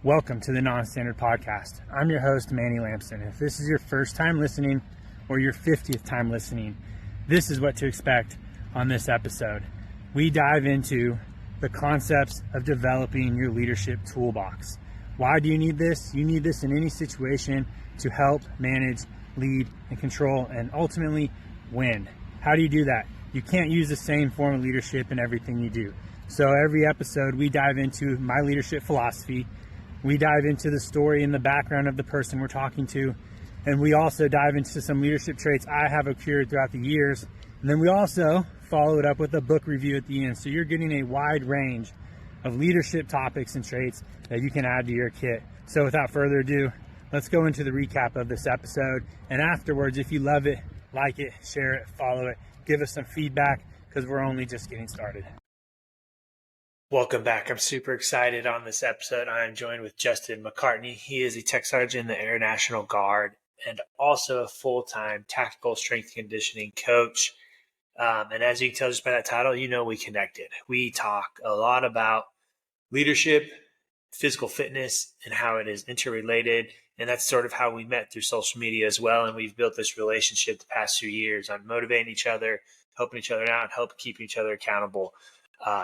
Welcome to the Non-Standard Podcast. I'm your host, Manny Lampson. If this is your first time listening or your 50th time listening, this is what to expect on this episode. We dive into the concepts of developing your leadership toolbox. Why do you need this? You need this in any situation to help manage, lead, and control, and ultimately win. How do you do that? You can't use the same form of leadership in everything you do. So every episode, we dive into my leadership philosophy. We dive into the story and the background of the person we're talking to. And we also dive into some leadership traits I have accrued throughout the years. And then we also follow it up with a book review at the end. So you're getting a wide range of leadership topics and traits that you can add to your kit. So without further ado, let's go into the recap of this episode. And afterwards, if you love it, like it, share it, follow it, give us some feedback, because we're only just getting started. Welcome back. I'm super excited on this episode. I am joined with Justin McCartney. He is a tech sergeant in the Air National Guard and also a full-time tactical strength conditioning coach. And as you can tell just by that title, you know we connected. We talk a lot about leadership, physical fitness, and how it is interrelated. And that's sort of how we met through social media as well. And we've built this relationship the past few years on motivating each other, helping each other out, helping keeping each other accountable.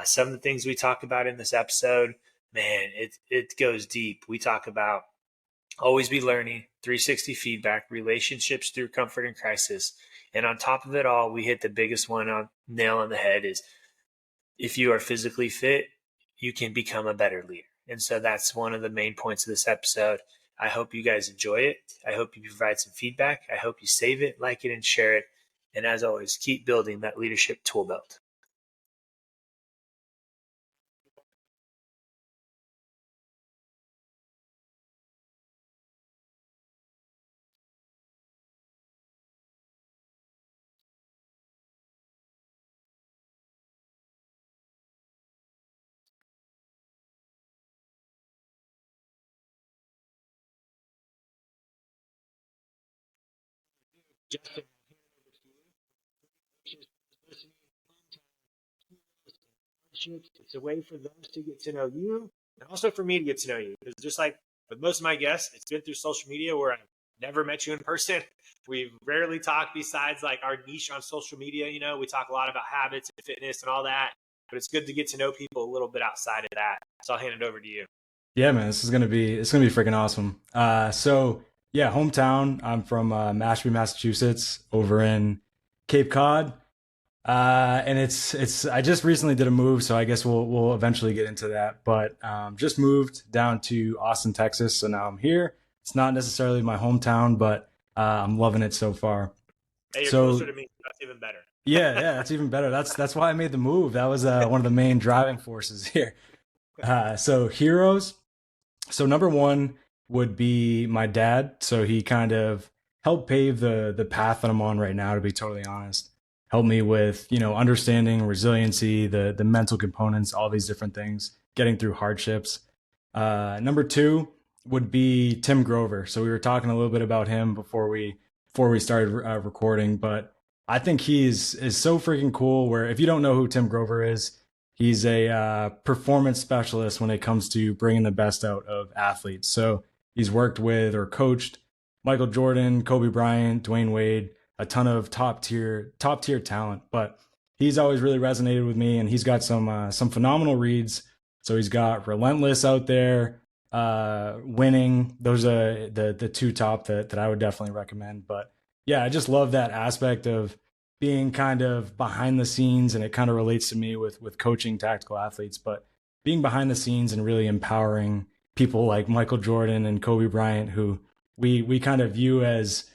Some of the things we talk about in this episode, man, it goes deep. We talk about always be learning, 360 feedback, relationships through comfort and crisis. And on top of it all, we hit the biggest one on nail on the head is if you are physically fit, you can become a better leader. And so that's one of the main points of this episode. I hope you guys enjoy it. I hope you provide some feedback. I hope you save it, like it, and share it. And as always, keep building that leadership tool belt. Justin, it's a way for those to get to know you and also for me to get to know you. Because just like with most of my guests, it's been through social media where I've never met you in person. We've rarely talked besides like our niche on social media. You know, we talk a lot about habits and fitness and all that, but it's good to get to know people a little bit outside of that. So I'll hand it over to you. Yeah, man, it's gonna be freaking awesome. So yeah, hometown. I'm from Mashpee, Massachusetts, over in Cape Cod, and it's. I just recently did a move, so I guess we'll eventually get into that. But just moved down to Austin, Texas, so now I'm here. It's not necessarily my hometown, but I'm loving it so far. Hey, you're So closer to me. That's even better. yeah, that's even better. That's why I made the move. That was one of the main driving forces here. So heroes. So number one would be my dad. So he kind of helped pave the path that I'm on right now, to be totally honest. Helped me with, understanding resiliency, the mental components, all these different things, getting through hardships. Number two would be Tim Grover. So we were talking a little bit about him before we started recording, but I think is so freaking cool. Where if you don't know who Tim Grover is, he's a performance specialist when it comes to bringing the best out of athletes. So he's worked with or coached Michael Jordan, Kobe Bryant, Dwayne Wade, a ton of top tier talent. But he's always really resonated with me, and he's got some phenomenal reads. So he's got Relentless out there, Winning. Those are the two top that I would definitely recommend. But yeah, I just love that aspect of being kind of behind the scenes, and it kind of relates to me with coaching tactical athletes, but being behind the scenes and really empowering people like Michael Jordan and Kobe Bryant, who we kind of view as,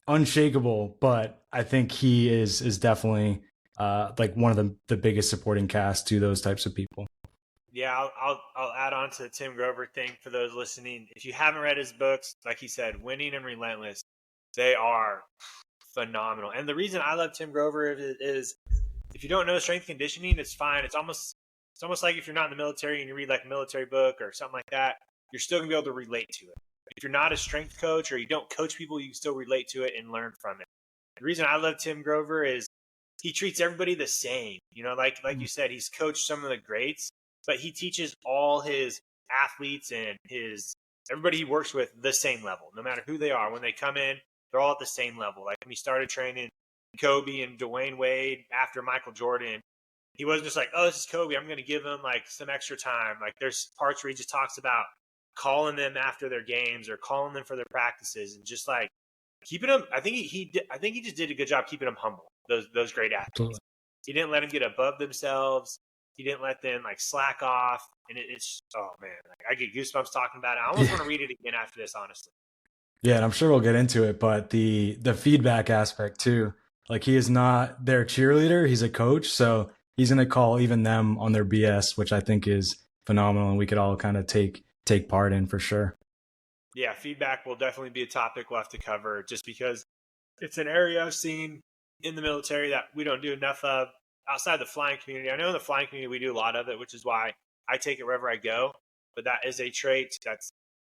unshakable, but I think he is definitely like one of the biggest supporting cast to those types of people. Yeah, I'll add on to the Tim Grover thing for those listening. If you haven't read his books, like he said, Winning and Relentless, they are phenomenal. And the reason I love Tim Grover is if you don't know strength conditioning, it's fine. It's almost like if you're not in the military and you read like a military book or something like that, you're still gonna be able to relate to it. If you're not a strength coach or you don't coach people, you can still relate to it and learn from it. The reason I love Tim Grover is he treats everybody the same. Like you said, he's coached some of the greats, but he teaches all his athletes and everybody he works with the same level, no matter who they are. When they come in, they're all at the same level. Like when he started training Kobe and Dwayne Wade after Michael Jordan, he wasn't just like, oh, this is Kobe, I'm going to give him like some extra time. Like there's parts where he just talks about calling them after their games or calling them for their practices and just like keeping them. I think he just did a good job keeping them humble. Those great athletes. Absolutely. He didn't let them get above themselves. He didn't let them like slack off. And it's, oh man, like, I get goosebumps talking about it. I almost want to read it again after this, honestly. Yeah, and I'm sure we'll get into it, but the feedback aspect too. Like he is not their cheerleader; he's a coach, so he's going to call even them on their BS, which I think is phenomenal, and we could all kind of take part in for sure. Yeah, feedback will definitely be a topic we'll have to cover, just because it's an area I've seen in the military that we don't do enough of outside the flying community. I know in the flying community we do a lot of it, which is why I take it wherever I go. But that is a trait that's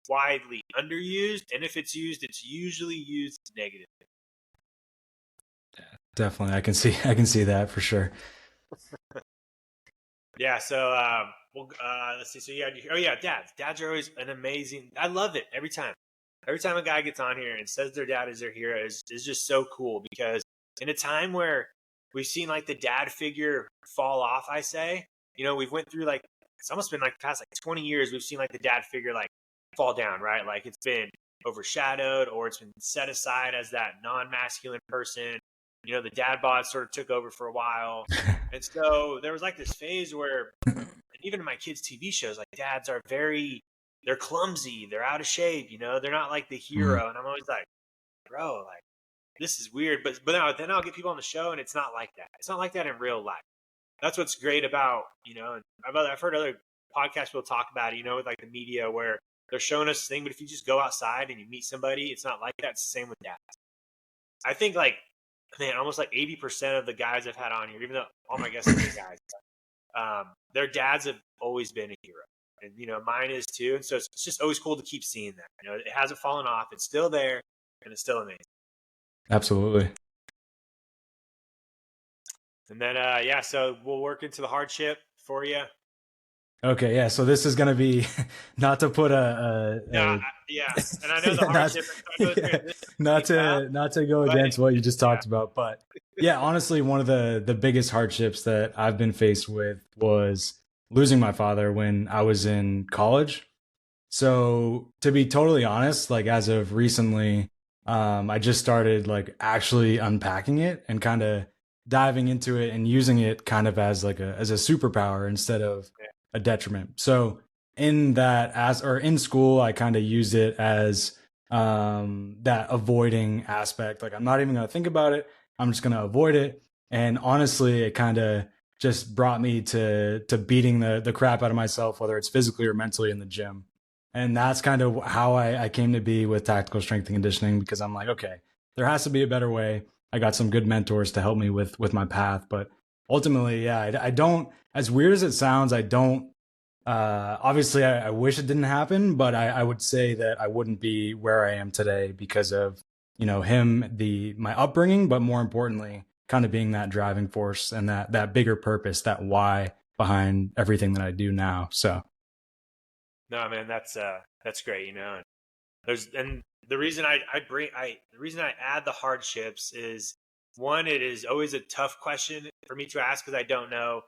widely underused, and if it's used, it's usually used negatively. Definitely, I can see that for sure. Yeah. So, let's see. So dads are always an amazing. I love it every time. Every time a guy gets on here and says their dad is their hero is just so cool, because in a time where we've seen like the dad figure fall off, I say, we've went through like, it's almost been like the past like 20 years, we've seen like the dad figure like fall down, right? Like it's been overshadowed or it's been set aside as that non-masculine person. The dad bod sort of took over for a while. And so there was like this phase where, and even in my kids' TV shows, like dads are they're clumsy, they're out of shape, they're not like the hero. And I'm always like, bro, like this is weird. But then I'll get people on the show and it's not like that. It's not like that in real life. That's what's great about, and I've heard other podcasts people talk about it, with like the media where they're showing us this thing, but if you just go outside and you meet somebody, it's not like that. It's the same with dads. I think like, man, almost like 80% of the guys I've had on here, even though all my guests are guys, their dads have always been a hero. And, mine is too. And so it's just always cool to keep seeing that. It hasn't fallen off. It's still there and it's still amazing. Absolutely. And then, so we'll work into the hardship for you. Okay, yeah. So this is going to be not to put and I know the hardship. Not to go against what you just talked about, but yeah, honestly, one of the biggest hardships that I've been faced with was losing my father when I was in college. So to be totally honest, like as of recently, I just started like actually unpacking it and kind of diving into it and using it kind of as like as a superpower instead of a detriment. So in school, I kind of used it as that avoiding aspect. Like I'm not even going to think about it. I'm just going to avoid it. And honestly, it kind of just brought me to beating the crap out of myself, whether it's physically or mentally in the gym. And that's kind of how I came to be with tactical strength and conditioning, because I'm like, okay, there has to be a better way. I got some good mentors to help me with my path. But ultimately, yeah, I don't, as weird as it sounds, I don't, obviously I wish it didn't happen, but I would say that I wouldn't be where I am today because of, him, my upbringing, but more importantly, kind of being that driving force and that bigger purpose, that why behind everything that I do now. So. No, man, that's great. And the reason the reason I add the hardships is, one, it is always a tough question for me to ask because I don't know,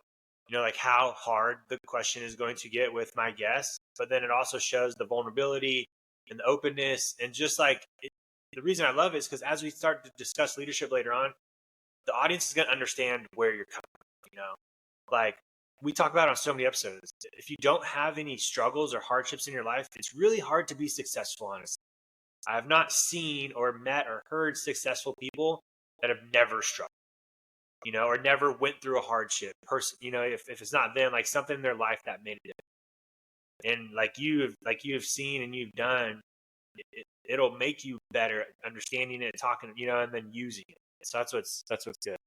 like how hard the question is going to get with my guests. But then it also shows the vulnerability and the openness, and just like the reason I love it is because as we start to discuss leadership later on, the audience is going to understand where you're coming from. Like we talk about on so many episodes, if you don't have any struggles or hardships in your life, it's really hard to be successful, honestly. I have not seen or met or heard successful people that have never struggled, or never went through a hardship. If it's not them, like something in their life that made it different. And like you have seen and you've done, it'll make you better at understanding it, talking, and then using it. So that's what's good.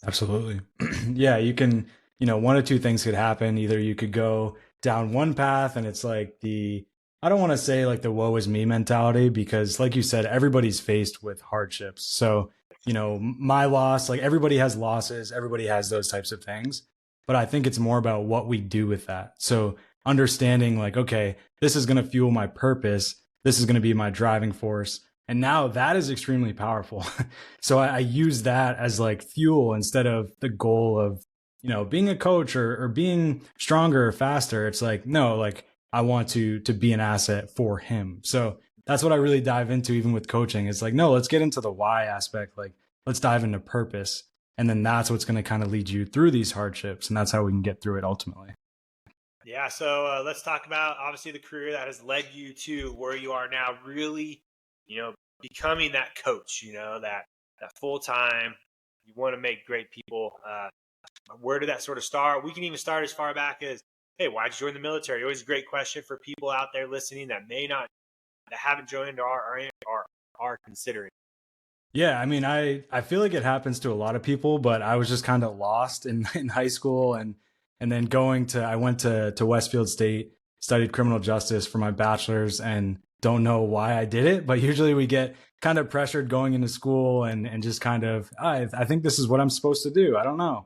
Absolutely. Yeah, you can, one of two things could happen. Either you could go down one path and it's like I don't want to say like the woe is me mentality, because like you said, everybody's faced with hardships. So, my loss, like everybody has losses, everybody has those types of things, but I think it's more about what we do with that. So understanding like, okay, this is going to fuel my purpose. This is going to be my driving force. And now that is extremely powerful. So I use that as like fuel instead of the goal of, being a coach or being stronger or faster. It's like, no, like I want to be an asset for him. So that's what I really dive into, even with coaching. It's like, no, let's get into the why aspect. Like, let's dive into purpose. And then that's what's going to kind of lead you through these hardships. And that's how we can get through it ultimately. Yeah. So let's talk about obviously the career that has led you to where you are now, really, becoming that coach, that full time, you want to make great people. Where did that sort of start? We can even start as far back as, hey, why'd you join the military? Always a great question for people out there listening that haven't joined or are considering. Yeah, I mean, I feel like it happens to a lot of people, but I was just kind of lost in high school and then I went to Westfield State, studied criminal justice for my bachelor's, and don't know why I did it, but usually we get kind of pressured going into school and just kind of, I think this is what I'm supposed to do. I don't know.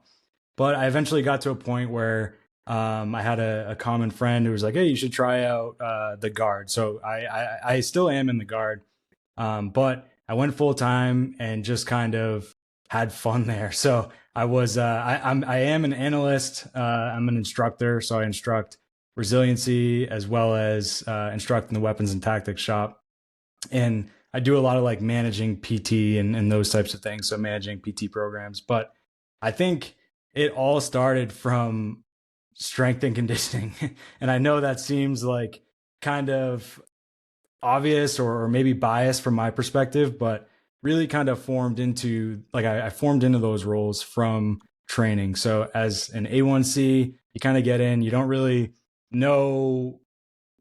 But I eventually got to a point where I had a common friend who was like, hey, you should try out the Guard. So I still am in the Guard, but I went full time and just kind of had fun there. So I was I am an analyst. I'm an instructor, so I instruct resiliency as well as instruct in the weapons and tactics shop, and I do a lot of like managing PT and those types of things. So managing PT programs, but I think it all started from strength and conditioning. And I know that seems like kind of obvious or maybe biased from my perspective, but really kind of formed into like I formed into those roles from training. So as an A1C, you kind of get in, you don't really know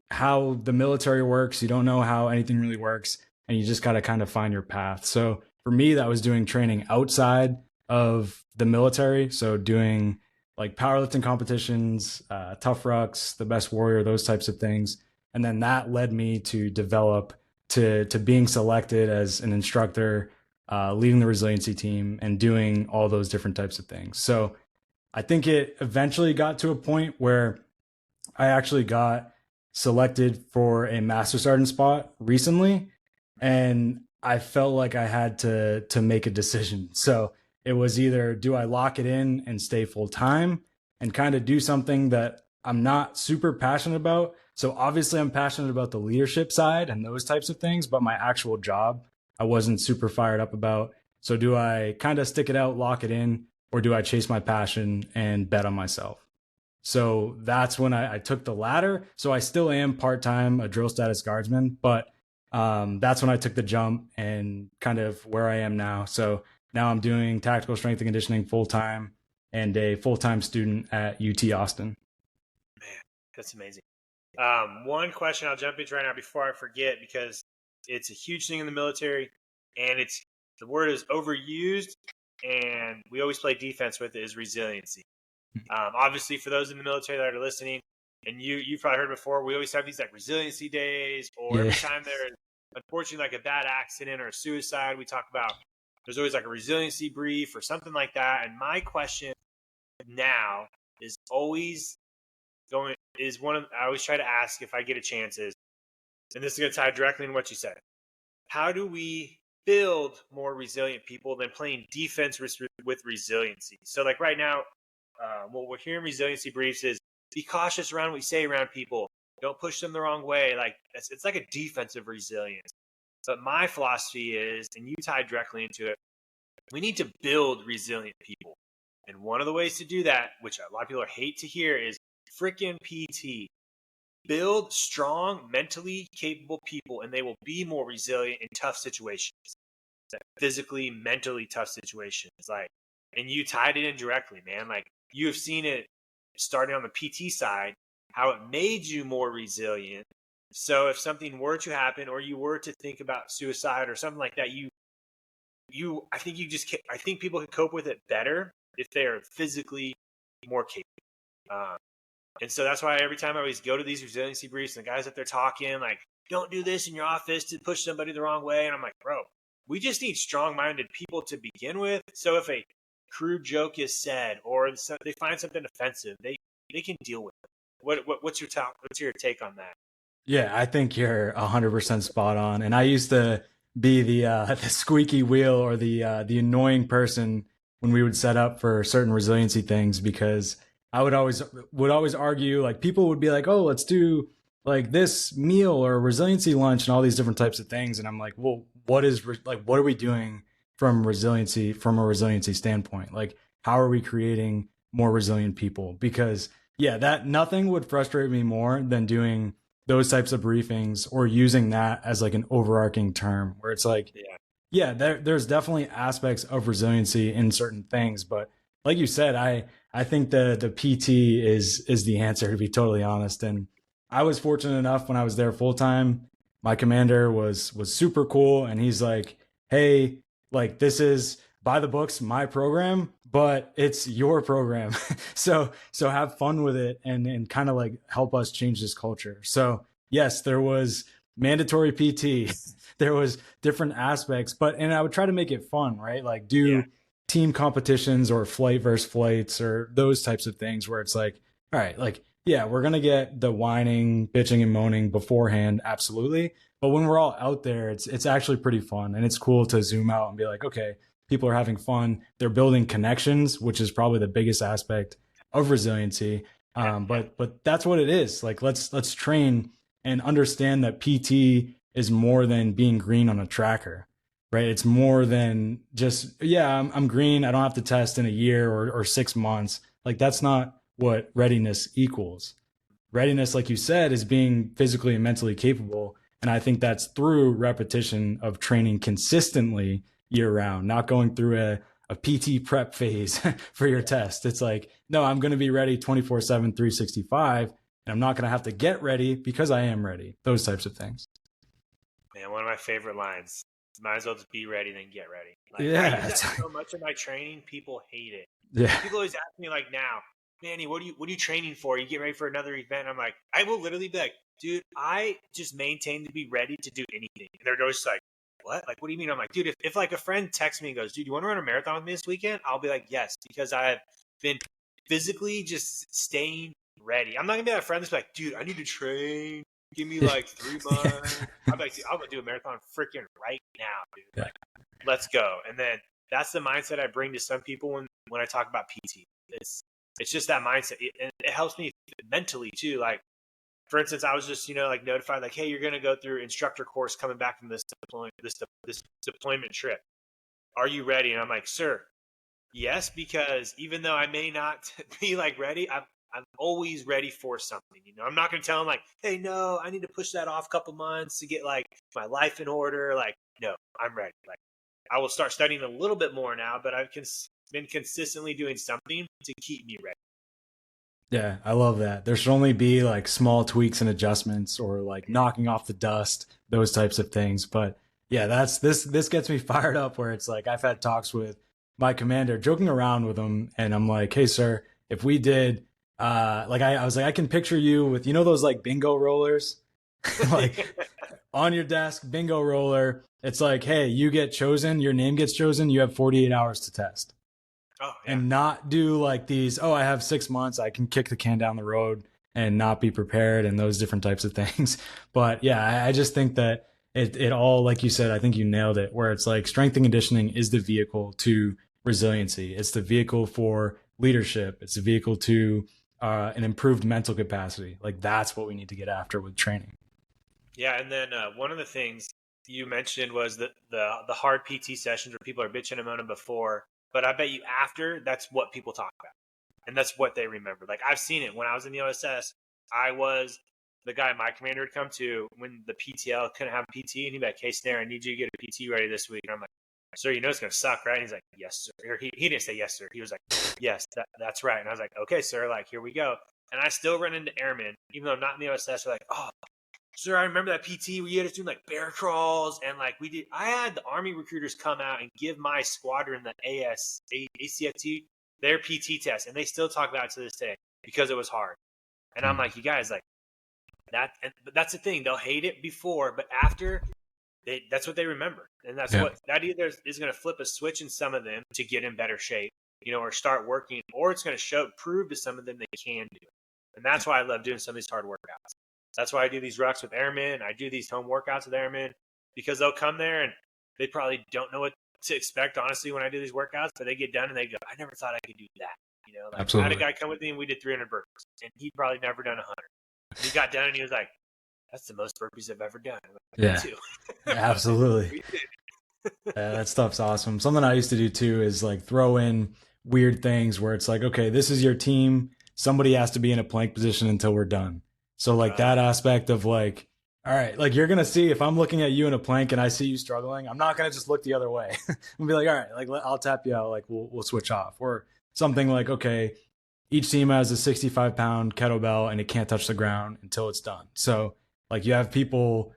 how the military works, you don't know how anything really works, and you just got to kind of find your path. So for me, that was doing training outside of the military. So doing like powerlifting competitions, tough rucks, the best warrior, those types of things. And then that led me to develop to being selected as an instructor, leading the resiliency team and doing all those different types of things. So I think it eventually got to a point where I actually got selected for a master sergeant spot recently, and I felt like I had to make a decision. So it was either do I lock it in and stay full time and kind of do something that I'm not super passionate about. So obviously I'm passionate about the leadership side and those types of things, but my actual job, I wasn't super fired up about. So do I kind of stick it out, lock it in, or do I chase my passion and bet on myself? So that's when I took the latter. So I still am part-time a drill status guardsman, but that's when I took the jump and kind of where I am now. So now I'm doing tactical strength and conditioning full-time and a full-time student at UT Austin. Man, that's amazing. One question I'll jump into right now before I forget, because it's a huge thing in the military and the word is overused and we always play defense with it, is resiliency. Obviously, for those in the military that are listening, and you've probably heard before, we always have these like resiliency days, or every time there's unfortunately like a bad accident or a suicide, we talk about there's always like a resiliency brief or something like that. And my question now is always I always try to ask if I get a chance is, and this is going to tie directly in what you said, how do we build more resilient people than playing defense with resiliency? So like right now, what we're hearing resiliency briefs is be cautious around what you say around people. Don't push them the wrong way. Like it's like a defensive resilience. But my philosophy is, and you tied directly into it, we need to build resilient people. And one of the ways to do that, which a lot of people hate to hear, is freaking PT. Build strong, mentally capable people, and they will be more resilient in tough situations. Physically, mentally tough situations. And you tied it in directly, man. Like you have seen it starting on the PT side, how it made you more resilient. So if something were to happen, or you were to think about suicide or something like that, I think people can cope with it better if they are physically more capable. And so that's why every time I always go to these resiliency briefs and the guys up there talking, like, don't do this in your office to push somebody the wrong way. And I'm like, bro, we just need strong-minded people to begin with. So if a crude joke is said or they find something offensive, they can deal with it. What's your take on that? Yeah, I think you're 100% spot on. And I used to be the the squeaky wheel or the annoying person when we would set up for certain resiliency things, because I would always argue, like people would be like, "Oh, let's do like this meal or resiliency lunch and all these different types of things." And I'm like, "Well, what are we doing from a resiliency standpoint? Like how are we creating more resilient people?" Because yeah, that nothing would frustrate me more than doing those types of briefings or using that as like an overarching term where it's like, yeah, there's definitely aspects of resiliency in certain things, but like you said, I think the PT is the answer, to be totally honest. And I was fortunate enough when I was there full time. My commander was super cool, and he's like, "Hey, like this is by the books my program, but it's your program, so have fun with it and kind of like help us change this culture." So yes, there was mandatory PT. There was different aspects, and I would try to make it fun, right? Like do team competitions or flight versus flights or those types of things where it's like, all right, like, yeah, we're going to get the whining, bitching and moaning beforehand. Absolutely. But when we're all out there, it's actually pretty fun, and it's cool to zoom out and be like, okay, people are having fun. They're building connections, which is probably the biggest aspect of resiliency. But that's what it is. Like, let's train and understand that PT is more than being green on a tracker, right? It's more than just, yeah, I'm green. I don't have to test in a year or 6 months. Like that's not what readiness equals. Readiness, like you said, is being physically and mentally capable. And I think that's through repetition of training consistently year round, not going through a PT prep phase for your test. It's like, no, I'm going to be ready 24/7, 365, and I'm not going to have to get ready because I am ready. Those types of things. Man, one of my favorite lines. Might as well just be ready than get ready. Like, yeah, I use that so much in my training. People hate it. Yeah. People always ask me like, now, Manny, what are you training for? You get ready for another event? I'm like, I will literally be like, dude, I just maintain to be ready to do anything. And they're always like, what? Like, what do you mean? I'm like, dude, if like a friend texts me and goes, dude, you want to run a marathon with me this weekend? I'll be like, yes, because I've been physically just staying ready. I'm not gonna be that friend that's like, dude, I need to train. Give me like 3 months. I'm like, dude, I'm gonna do a marathon freaking right now, dude. Like, let's go. And then that's the mindset I bring to some people when I talk about PT. It's just that mindset, and it helps me mentally too. Like, for instance, I was just like notified, like, hey, you're gonna go through instructor course coming back from this deployment trip. Are you ready? And I'm like, sir, yes, because even though I may not be like ready, I'm always ready for something. I'm not going to tell them like, hey, no, I need to push that off a couple months to get like my life in order. Like, no, I'm ready. Like, I will start studying a little bit more now, but I've been consistently doing something to keep me ready. Yeah, I love that. There should only be like small tweaks and adjustments or like knocking off the dust, those types of things. But yeah, this gets me fired up where it's like I've had talks with my commander, joking around with him, and I'm like, hey sir, if we did like I was like, I can picture you with those like bingo rollers like on your desk, bingo roller. It's like, hey, you get chosen, your name gets chosen, you have 48 hours to test. Oh, yeah. And not do like these, oh, I have 6 months, I can kick the can down the road and not be prepared and those different types of things. But yeah, I just think that it all, like you said, I think you nailed it, where it's like strength and conditioning is the vehicle to resiliency. It's the vehicle for leadership. It's the vehicle to an improved mental capacity. Like that's what we need to get after with training. Yeah, and then one of the things you mentioned was the hard PT sessions where people are bitching and moaning before, but I bet you after, that's what people talk about, and that's what they remember. Like I've seen it when I was in the OSS. I was the guy my commander would come to when the PTL couldn't have a PT, and he'd be like, "Hey, Snare, I need you to get a PT ready this week." And I'm like, "Sir, it's going to suck, right?" And he's like, "Yes, sir." Or he didn't say yes, sir. He was like, "Yes, that's right." And I was like, "Okay, sir, like here we go." And I still run into airmen, even though I'm not in the OSS. They're like, "Oh, sir, I remember that PT where you had us doing like bear crawls." And like I had the Army recruiters come out and give my squadron the ACFT, their PT test. And they still talk about it to this day because it was hard. And I'm like, you guys, like but that's the thing. They'll hate it before, but after that's what they remember. And that's what that either is going to flip a switch in some of them to get in better shape, or start working, or it's going to prove to some of them they can do it. And that's why I love doing some of these hard workouts. That's why I do these rucks with airmen. I do these home workouts with airmen, because they'll come there and they probably don't know what to expect, honestly, when I do these workouts, but they get done and they go, I never thought I could do that. Like Absolutely. I had a guy come with me and we did 300 burpees, and he'd probably never done 100. He got done and he was like, that's the most burpees I've ever done. Like, yeah, absolutely. That stuff's awesome. Something I used to do too is like throw in weird things where it's like, okay, this is your team. Somebody has to be in a plank position until we're done. So like that aspect of like, all right, like you're going to see if I'm looking at you in a plank and I see you struggling, I'm not going to just look the other way. I'll be like, all right, like I'll tap you out. Like we'll switch off, or something like, okay, each team has a 65-pound kettlebell and it can't touch the ground until it's done. So like you have people,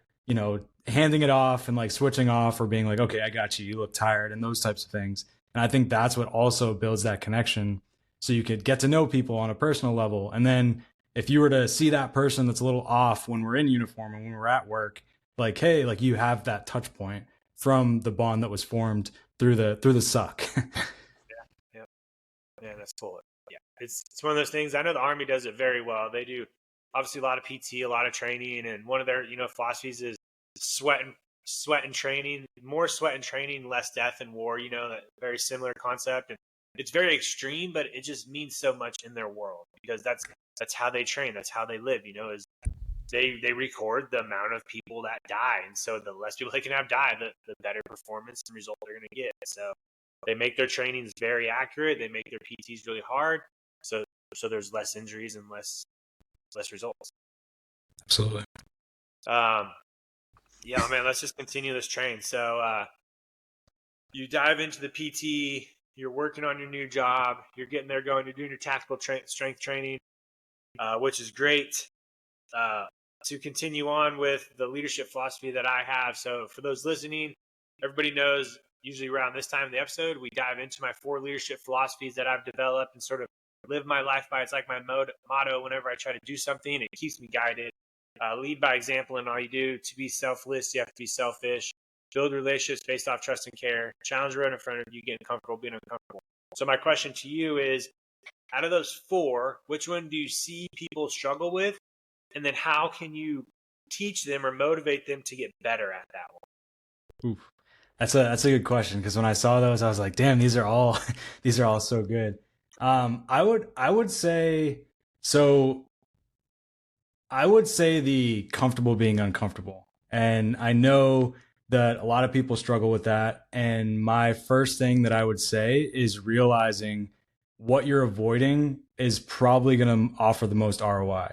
handing it off and like switching off or being like, okay, I got you. You look tired, and those types of things. And I think that's what also builds that connection. So you could get to know people on a personal level. And then if you were to see that person that's a little off when we're in uniform and when we're at work, like, hey, like you have that touch point from the bond that was formed through the suck. Yeah, that's cool. Yeah, it's one of those things. I know the Army does it very well. They do obviously a lot of PT, a lot of training, and one of their philosophies is sweat and training. More sweat and training, less death in war. That very similar concept, and it's very extreme, but it just means so much in their world, because that's how they train, that's how they live. Is they record the amount of people that die, and so the less people they can have die, the better performance and result they're going to get. So they make their trainings very accurate. They make their PTs really hard, so there's less injuries and less results. Absolutely. Yeah, man, let's just continue this train. So you dive into the PT, you're working on your new job, you're getting there going, you're doing your tactical strength training, which is great. To continue on with the leadership philosophy that I have. So for those listening, everybody knows usually around this time of the episode, we dive into my 4 leadership philosophies that I've developed and sort of live my life by. It's like my motto whenever I try to do something. It keeps me guided. Lead by example in all you do. To be selfless, you have to be selfish. Build relationships based off trust and care. Challenge the road in front of you, getting comfortable, being uncomfortable. So my question to you is, out of those 4, which one do you see people struggle with? And then how can you teach them or motivate them to get better at that one? Oof. That's a good question, because when I saw those, I was like, damn, these are all so good. I would say the comfortable being uncomfortable. And I know that a lot of people struggle with that. And my first thing that I would say is realizing what you're avoiding is probably going to offer the most ROI.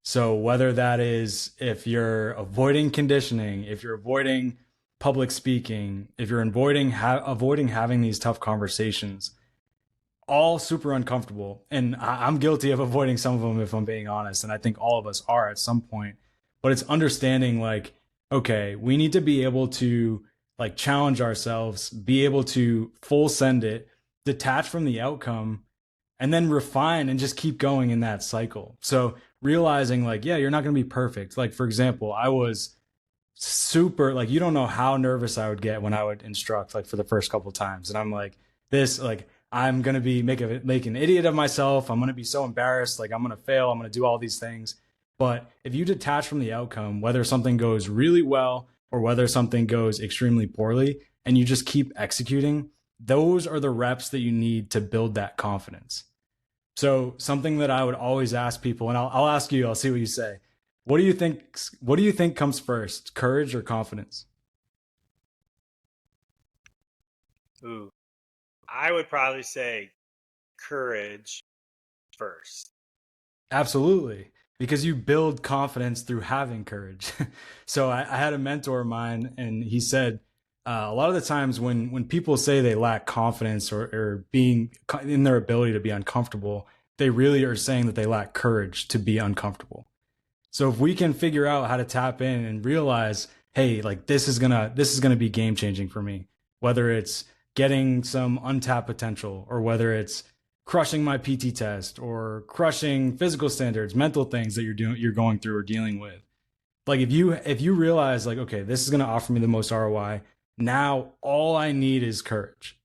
So whether that is if you're avoiding conditioning, if you're avoiding public speaking, if you're avoiding having these tough conversations, all super uncomfortable. And I'm guilty of avoiding some of them, if I'm being honest. And I think all of us are at some point. But it's understanding like, okay, we need to be able to like challenge ourselves, be able to full send it, detach from the outcome, and then refine and just keep going in that cycle. So realizing like, yeah, you're not going to be perfect. Like, for example, I was super, like, you don't know how nervous I would get when I would instruct, like for the first couple of times. And I'm like, I'm going to be make an idiot of myself. I'm going to be so embarrassed. Like I'm going to fail. I'm going to do all these things. But if you detach from the outcome, whether something goes really well or whether something goes extremely poorly, and you just keep executing, those are the reps that you need to build that confidence. So something that I would always ask people, and I'll ask you, I'll see what you say. What do you think comes first, courage or confidence? Ooh, I would probably say courage first. Absolutely. Because you build confidence through having courage. So I had a mentor of mine, and he said, a lot of the times when people say they lack confidence or being in their ability to be uncomfortable, they really are saying that they lack courage to be uncomfortable. So if we can figure out how to tap in and realize, hey, like this is gonna be game changing for me, whether it's getting some untapped potential or whether it's crushing my PT test or crushing physical standards, mental things that you're going through or dealing with. Like if you realize like, okay, this is going to offer me the most ROI, now all I need is courage.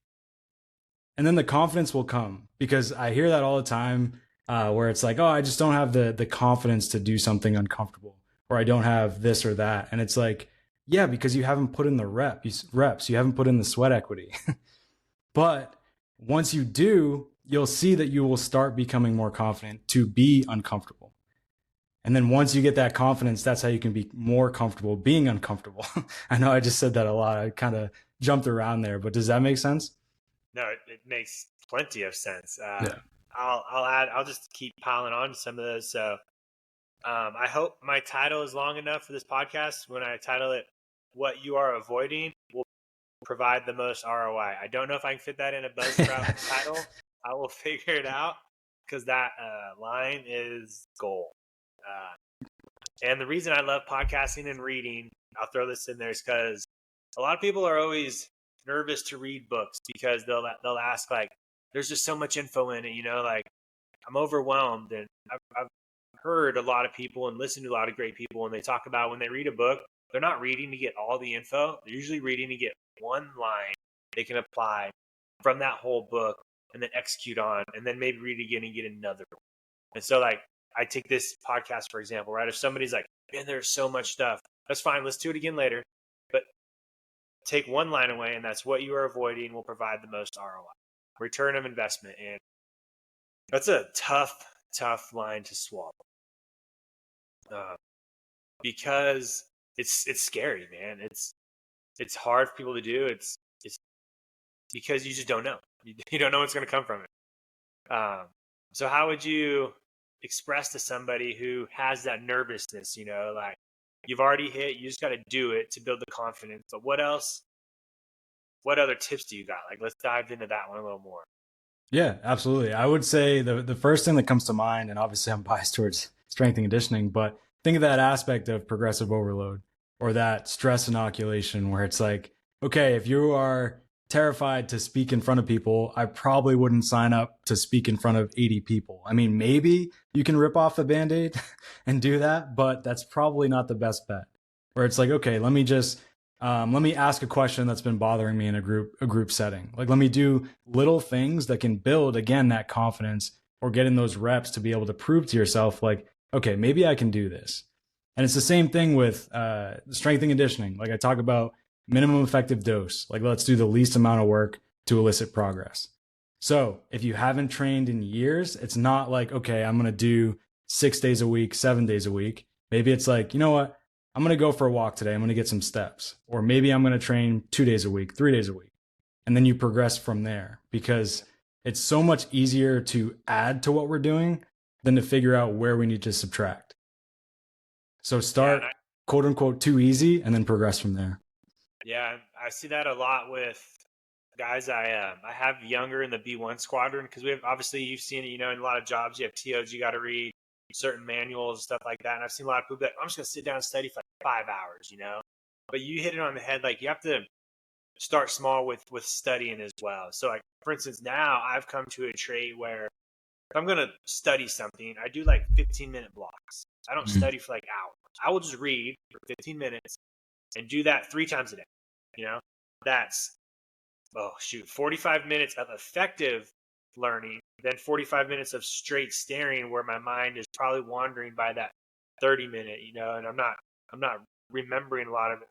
And then the confidence will come, because I hear that all the time. where it's like, oh, I just don't have the confidence to do something uncomfortable, or I don't have this or that. And it's like, yeah, because you haven't put in the reps, you haven't put in the sweat equity. But once you do, you'll see that you will start becoming more confident to be uncomfortable. And then once you get that confidence, that's how you can be more comfortable being uncomfortable. I know I just said that a lot. I kind of jumped around there, but does that make sense? No, it makes plenty of sense. Yeah. I'll just keep piling on to some of those. So I hope my title is long enough for this podcast. When I title it, "What You Are Avoiding Will Provide the Most ROI." I don't know if I can fit that in a Buzzsprout title. I will figure it out, because that line is gold. And the reason I love podcasting and reading, I'll throw this in there, is because a lot of people are always nervous to read books, because they'll ask, like, there's just so much info in it, like, I'm overwhelmed. And I've heard a lot of people and listened to a lot of great people, and they talk about when they read a book, they're not reading to get all the info. They're usually reading to get one line they can apply from that whole book and then execute on, and then maybe read again and get another one. And so, like, I take this podcast, for example, right? If somebody's like, man, there's so much stuff, that's fine. Let's do it again later. But take one line away, and that's what you are avoiding will provide the most ROI, return of investment. And that's a tough line to swallow, because it's scary, man. It's hard for people to do. It's because you just don't know. You don't know what's going to come from it. So how would you express to somebody who has that nervousness, like, you've already hit, you just got to do it to build the confidence. But what else? What other tips do you got? Like, let's dive into that one a little more. Yeah, absolutely. I would say the first thing that comes to mind, and obviously I'm biased towards strength and conditioning, but think of that aspect of progressive overload, or that stress inoculation, where it's like, okay, if you are terrified to speak in front of people, I probably wouldn't sign up to speak in front of 80 people. I mean, maybe you can rip off the Band-Aid and do that, but that's probably not the best bet. Where it's like, okay, let me ask a question that's been bothering me in a group setting. Like, let me do little things that can build, again, that confidence, or get in those reps to be able to prove to yourself, like, okay, maybe I can do this. And it's the same thing with strength and conditioning. Like, I talk about minimum effective dose. Like, let's do the least amount of work to elicit progress. So if you haven't trained in years, it's not like, okay, I'm going to do 6 days a week, 7 days a week. Maybe it's like, you know what? I'm going to go for a walk today. I'm going to get some steps. Or maybe I'm going to train 2 days a week, 3 days a week. And then you progress from there, because it's so much easier to add to what we're doing than to figure out where we need to subtract. So start, quote unquote, too easy, and then progress from there. Yeah, I see that a lot with guys I have younger in the B1 squadron, because we have, obviously, you've seen it, in a lot of jobs, you have TOs you got to read, certain manuals and stuff like that. And I've seen a lot of people that, I'm just going to sit down and study for like 5 hours, But you hit it on the head. Like, you have to start small with studying as well. So, like, for instance, now I've come to a trait where if I'm going to study something, I do like 15-minute blocks. I don't study for like hours. I will just read for 15 minutes and do that 3 times a day. That's 45 minutes of effective learning, then 45 minutes of straight staring, where my mind is probably wandering by that 30-minute, and I'm not remembering a lot of it.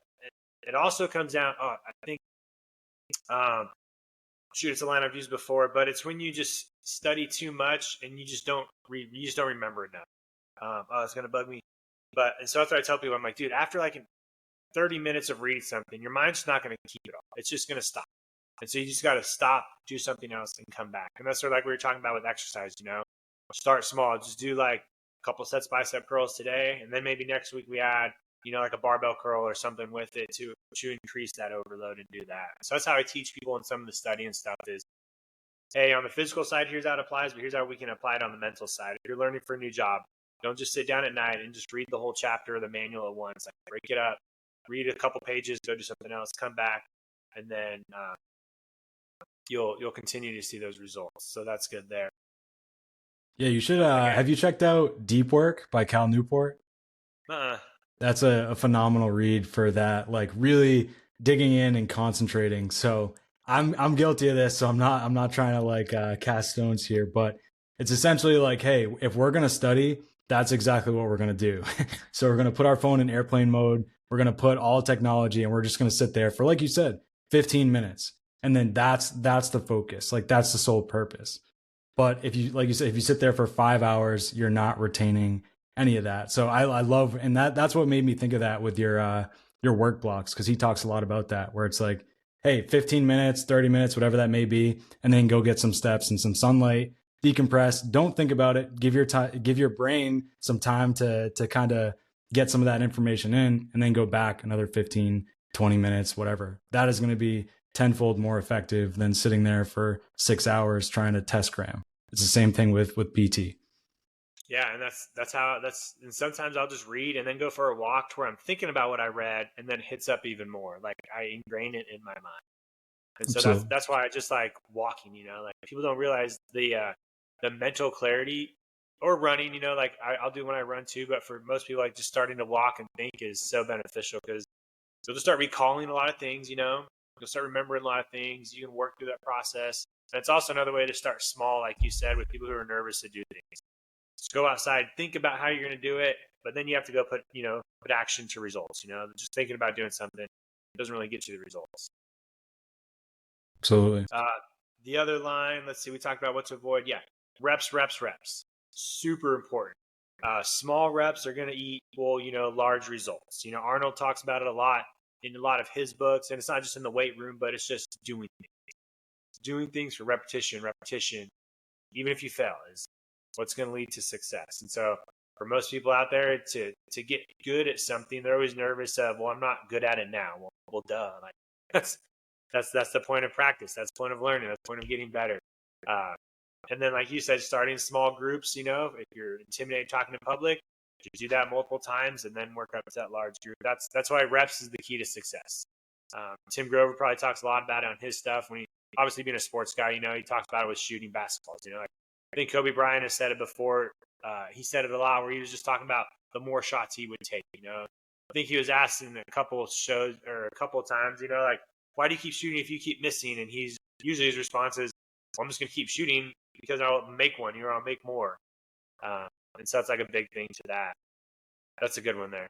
It also comes down, I think, it's a line I've used before, but it's when you just study too much and you just don't remember enough. It's going to bug me. And so that's what I tell people. I'm like, dude, after like 30 minutes of reading something, your mind's not going to keep it all. It's just going to stop. And so you just got to stop, do something else, and come back. And that's sort of like we were talking about with exercise, start small. Just do like a couple sets bicep curls today. And then maybe next week we add, like a barbell curl or something with it to increase that overload and do that. So that's how I teach people in some of the study and stuff is, hey, on the physical side, here's how it applies, but here's how we can apply it on the mental side. If you're learning for a new job, don't just sit down at night and just read the whole chapter of the manual at once. Like, break it up, read a couple pages, go do something else, come back, and then you'll continue to see those results. So that's good there. Yeah, you should. Have you checked out Deep Work by Cal Newport? That's a phenomenal read for that, like really digging in and concentrating. So I'm guilty of this, so I'm not trying to like cast stones here, but It's essentially like, hey, if we're going to study, that's exactly what we're going to do. So we're going to put our phone in airplane mode. We're going to put all technology and we're just going to sit there for, like you said, 15 minutes. And then that's the focus. Like that's the sole purpose. But if you, like you said, if you sit there for 5 hours, you're not retaining any of that. So I love, and that's what made me think of that with your work blocks. Cause he talks a lot about that, where it's like, hey, 15 minutes, 30 minutes, whatever that may be, and then go get some steps and some sunlight, decompress. Don't think about it. Give your brain some time to kind of get some of that information in, and then go back another 15, 20 minutes, whatever. That is going to be tenfold more effective than sitting there for 6 hours trying to test cram. It's the same thing with PT. Yeah, and and sometimes I'll just read and then go for a walk to where I'm thinking about what I read, and then it hits up even more. Like I ingrain it in my mind. And so that's why I just like walking, like people don't realize the mental clarity, or running, like I'll do when I run too, but for most people, like just starting to walk and think is so beneficial, because you'll just start recalling a lot of things, you'll start remembering a lot of things. You can work through that process. And it's also another way to start small, like you said, with people who are nervous to do things. Just go outside, think about how you're going to do it, but then you have to go put action to results. Just thinking about doing something doesn't really get you the results. Absolutely. The other line, let's see, we talked about what to avoid. Yeah, reps. Super important. Small reps are going to equal, large results. Arnold talks about it a lot in a lot of his books, and it's not just in the weight room, but it's just doing things. Doing things for repetition, even if you fail, is what's going to lead to success. And so for most people out there, to get good at something, they're always nervous of, well, I'm not good at it now. Well, duh. Like that's the point of practice. That's the point of learning. That's the point of getting better. And then, like you said, starting small groups, if you're intimidated talking in public, you do that multiple times and then work up to that large group. That's why reps is the key to success. Tim Grover probably talks a lot about it on his stuff. When he, obviously being a sports guy, he talks about it with shooting basketballs. Like, I think Kobe Bryant has said it before. He said it a lot, where he was just talking about the more shots he would take. I think he was asked in a couple of shows or a couple of times, like, why do you keep shooting if you keep missing? And his response is, well, I'm just going to keep shooting because I'll make one, I'll make more. And so it's like a big thing to that. That's a good one there.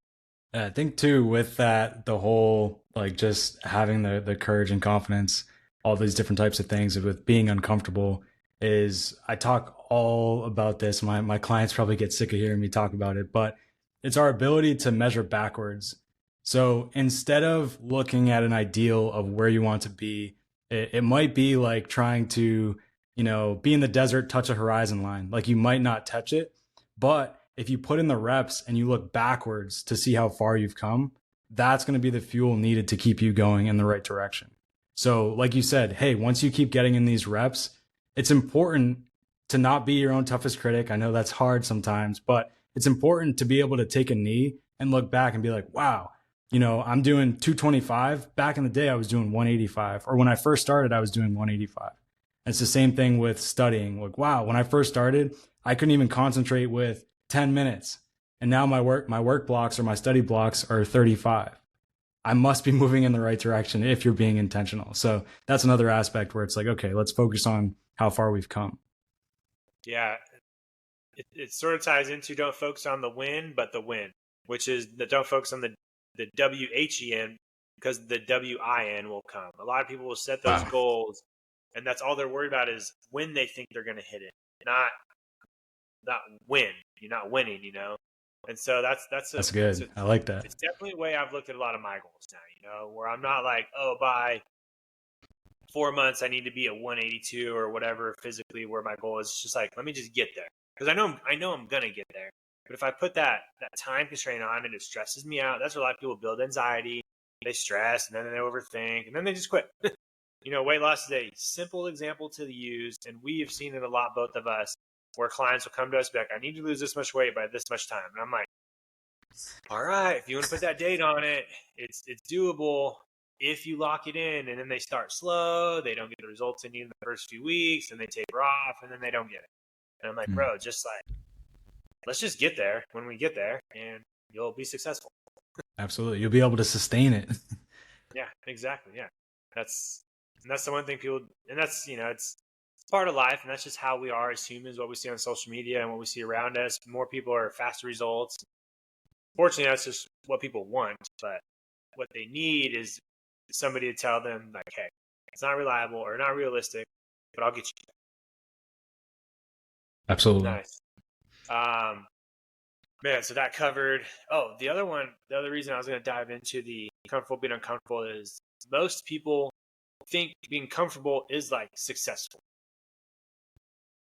I think too, with that, the whole, like, just having the courage and confidence, all these different types of things with being uncomfortable, is I talk all about this. My clients probably get sick of hearing me talk about it, but it's our ability to measure backwards. So instead of looking at an ideal of where you want to be, it might be like trying to, be in the desert, touch a horizon line. Like, you might not touch it, but if you put in the reps and you look backwards to see how far you've come, that's going to be the fuel needed to keep you going in the right direction. So like you said, hey, once you keep getting in these reps, it's important to not be your own toughest critic. I know that's hard sometimes, but it's important to be able to take a knee and look back and be like, wow, I'm doing 225. Back in the day, I was doing 185. Or when I first started, I was doing 185. And it's the same thing with studying. Like, wow, when I first started, I couldn't even concentrate with 10 minutes. And now my work blocks or my study blocks are 35. I must be moving in the right direction if you're being intentional. So that's another aspect where it's like, okay, let's focus on how far we've come. Yeah. It sort of ties into don't focus on the win, but the win, which is that don't focus on the WHEN, because the WIN will come. A lot of people will set those goals, and that's all they're worried about is when they think they're going to hit it, not win. You're not winning, And so that's good. I like that. It's definitely a way I've looked at a lot of my goals now, where I'm not like, oh, by 4 months I need to be at 182 or whatever physically, where my goal is. It's just like, let me just get there, because I know I'm gonna get there. But if I put that time constraint on it, it stresses me out. That's where a lot of people build anxiety. They stress, and then they overthink, and then they just quit. Weight loss is a simple example to use, and we have seen it a lot, both of us, where clients will come to us and be like, I need to lose this much weight by this much time. And I'm like, all right, if you want to put that date on it, it's doable if you lock it in. And then they start slow. They don't get the results they need in the first few weeks, and they taper off, and then they don't get it. And I'm like, bro, just like, let's just get there when we get there, and you'll be successful. Absolutely. You'll be able to sustain it. Yeah, exactly. Yeah. That's the one thing people, and that's, it's part of life, and that's just how we are as humans, what we see on social media and what we see around us. More people are faster results. Fortunately, that's just what people want, but what they need is somebody to tell them, like, hey, it's not reliable or not realistic, but I'll get you. Absolutely. Nice. Man, so that covered. Oh, the other reason I was going to dive into the comfortable being uncomfortable is most people think being comfortable is like successful.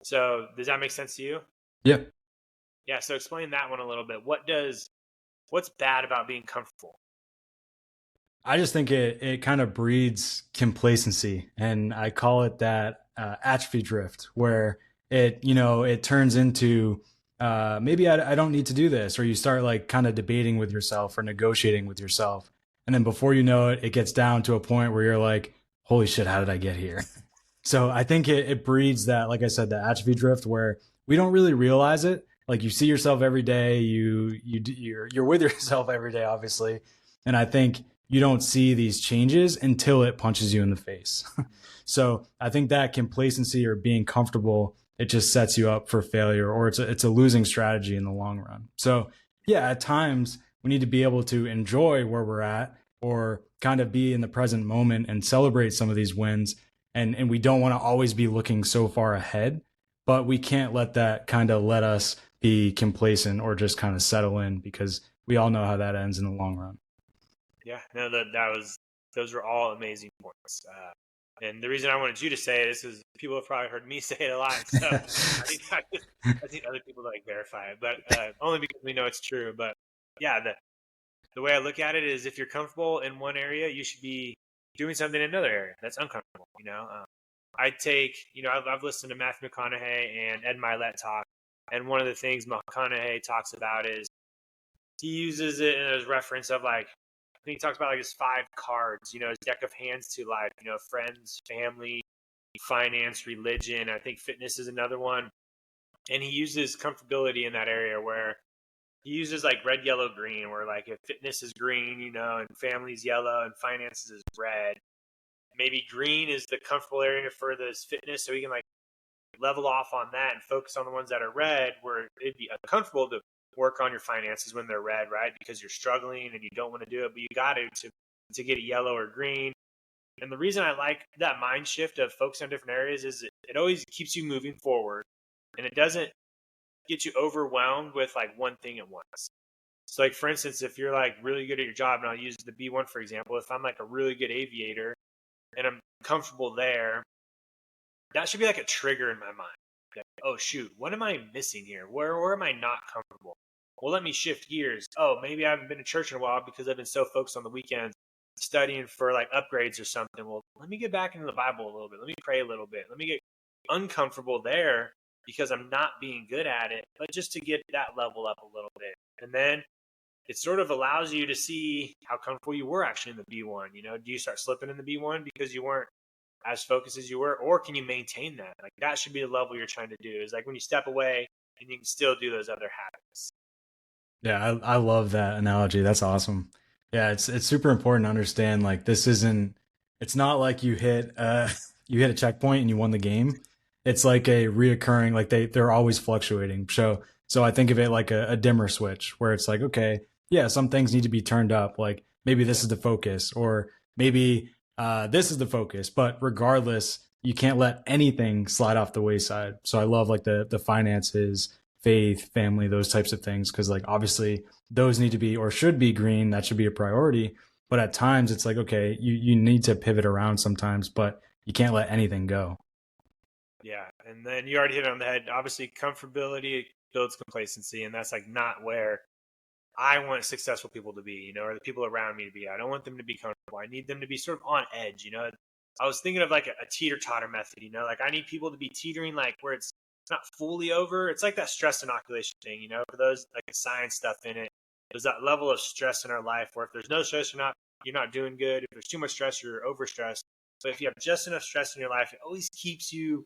So does that make sense to you? Yeah. Yeah. So explain that one a little bit. What's bad about being comfortable? I just think it kind of breeds complacency, and I call it that atrophy drift, where it turns into maybe I don't need to do this, or you start like kind of debating with yourself or negotiating with yourself, and then before you know it, it gets down to a point where you're like, holy shit, how did I get here? So I think it breeds that, like I said, the atrophy drift, where we don't really realize it. Like you see yourself every day, you're with yourself every day, obviously, and I think you don't see these changes until it punches you in the face. So I think that complacency or being comfortable, it just sets you up for failure, or it's a losing strategy in the long run. So yeah, at times we need to be able to enjoy where we're at, or kind of be in the present moment and celebrate some of these wins. And we don't want to always be looking so far ahead, but we can't let that kind of let us be complacent or just kind of settle in, because we all know how that ends in the long run. Yeah, no, those were all amazing points. And the reason I wanted you to say it is because people have probably heard me say it a lot. So I think other people like verify it, but only because we know it's true. But yeah, the way I look at it is, if you're comfortable in one area, you should be doing something in another area that's uncomfortable. I've listened to Matthew McConaughey and Ed Milet talk, and one of the things McConaughey talks about is he uses it in his reference of like, I think he talks about like his 5 cards, his deck of hands to life, friends, family, finance, religion. I think fitness is another one. And he uses comfortability in that area, where he uses like red, yellow, green, where like if fitness is green, and family's yellow and finances is red, maybe green is the comfortable area for this fitness. So he can like level off on that and focus on the ones that are red, where it'd be uncomfortable to work on your finances when they're red, right? Because you're struggling and you don't want to do it, but you got to get it yellow or green. And the reason I like that mind shift of focusing on different areas is it always keeps you moving forward, and it doesn't get you overwhelmed with like one thing at once. So like, for instance, if you're like really good at your job, and I'll use the B1 for example, if I'm like a really good aviator and I'm comfortable there, that should be like a trigger in my mind. Like, oh shoot, what am I missing here? Where am I not comfortable? Well, let me shift gears. Oh, maybe I haven't been to church in a while because I've been so focused on the weekends studying for like upgrades or something. Well, let me get back into the Bible a little bit. Let me pray a little bit. Let me get uncomfortable there because I'm not being good at it, but just to get that level up a little bit. And then it sort of allows you to see how comfortable you were actually in the B1. Do you start slipping in the B1 because you weren't as focused as you were, or can you maintain that? Like, that should be the level you're trying to do, is like when you step away and you can still do those other habits. Yeah, I love that analogy. That's awesome. Yeah, it's super important to understand, like, it's not like you hit you hit a checkpoint and you won the game. It's like a reoccurring, like they're always fluctuating. So I think of it like a dimmer switch, where it's like, okay, yeah, some things need to be turned up. Like maybe this is the focus, or maybe this is the focus. But regardless, you can't let anything slide off the wayside. So I love like the finances, faith, family, those types of things, because like obviously those need to be, or should be, green. That should be a priority. But at times it's like, okay, you need to pivot around sometimes, but you can't let anything go. Yeah, and then you already hit it on the head. Obviously, comfortability builds complacency, and that's like not where I want successful people to be, or the people around me to be. I don't want them to be comfortable. I need them to be sort of on edge. I was thinking of like a teeter-totter method. Like I need people to be teetering, like where it's not fully over. It's like that stress inoculation thing. For those like science stuff in it, there's that level of stress in our life where if there's no stress, you're not doing good. If there's too much stress, you're overstressed. But if you have just enough stress in your life, it always keeps you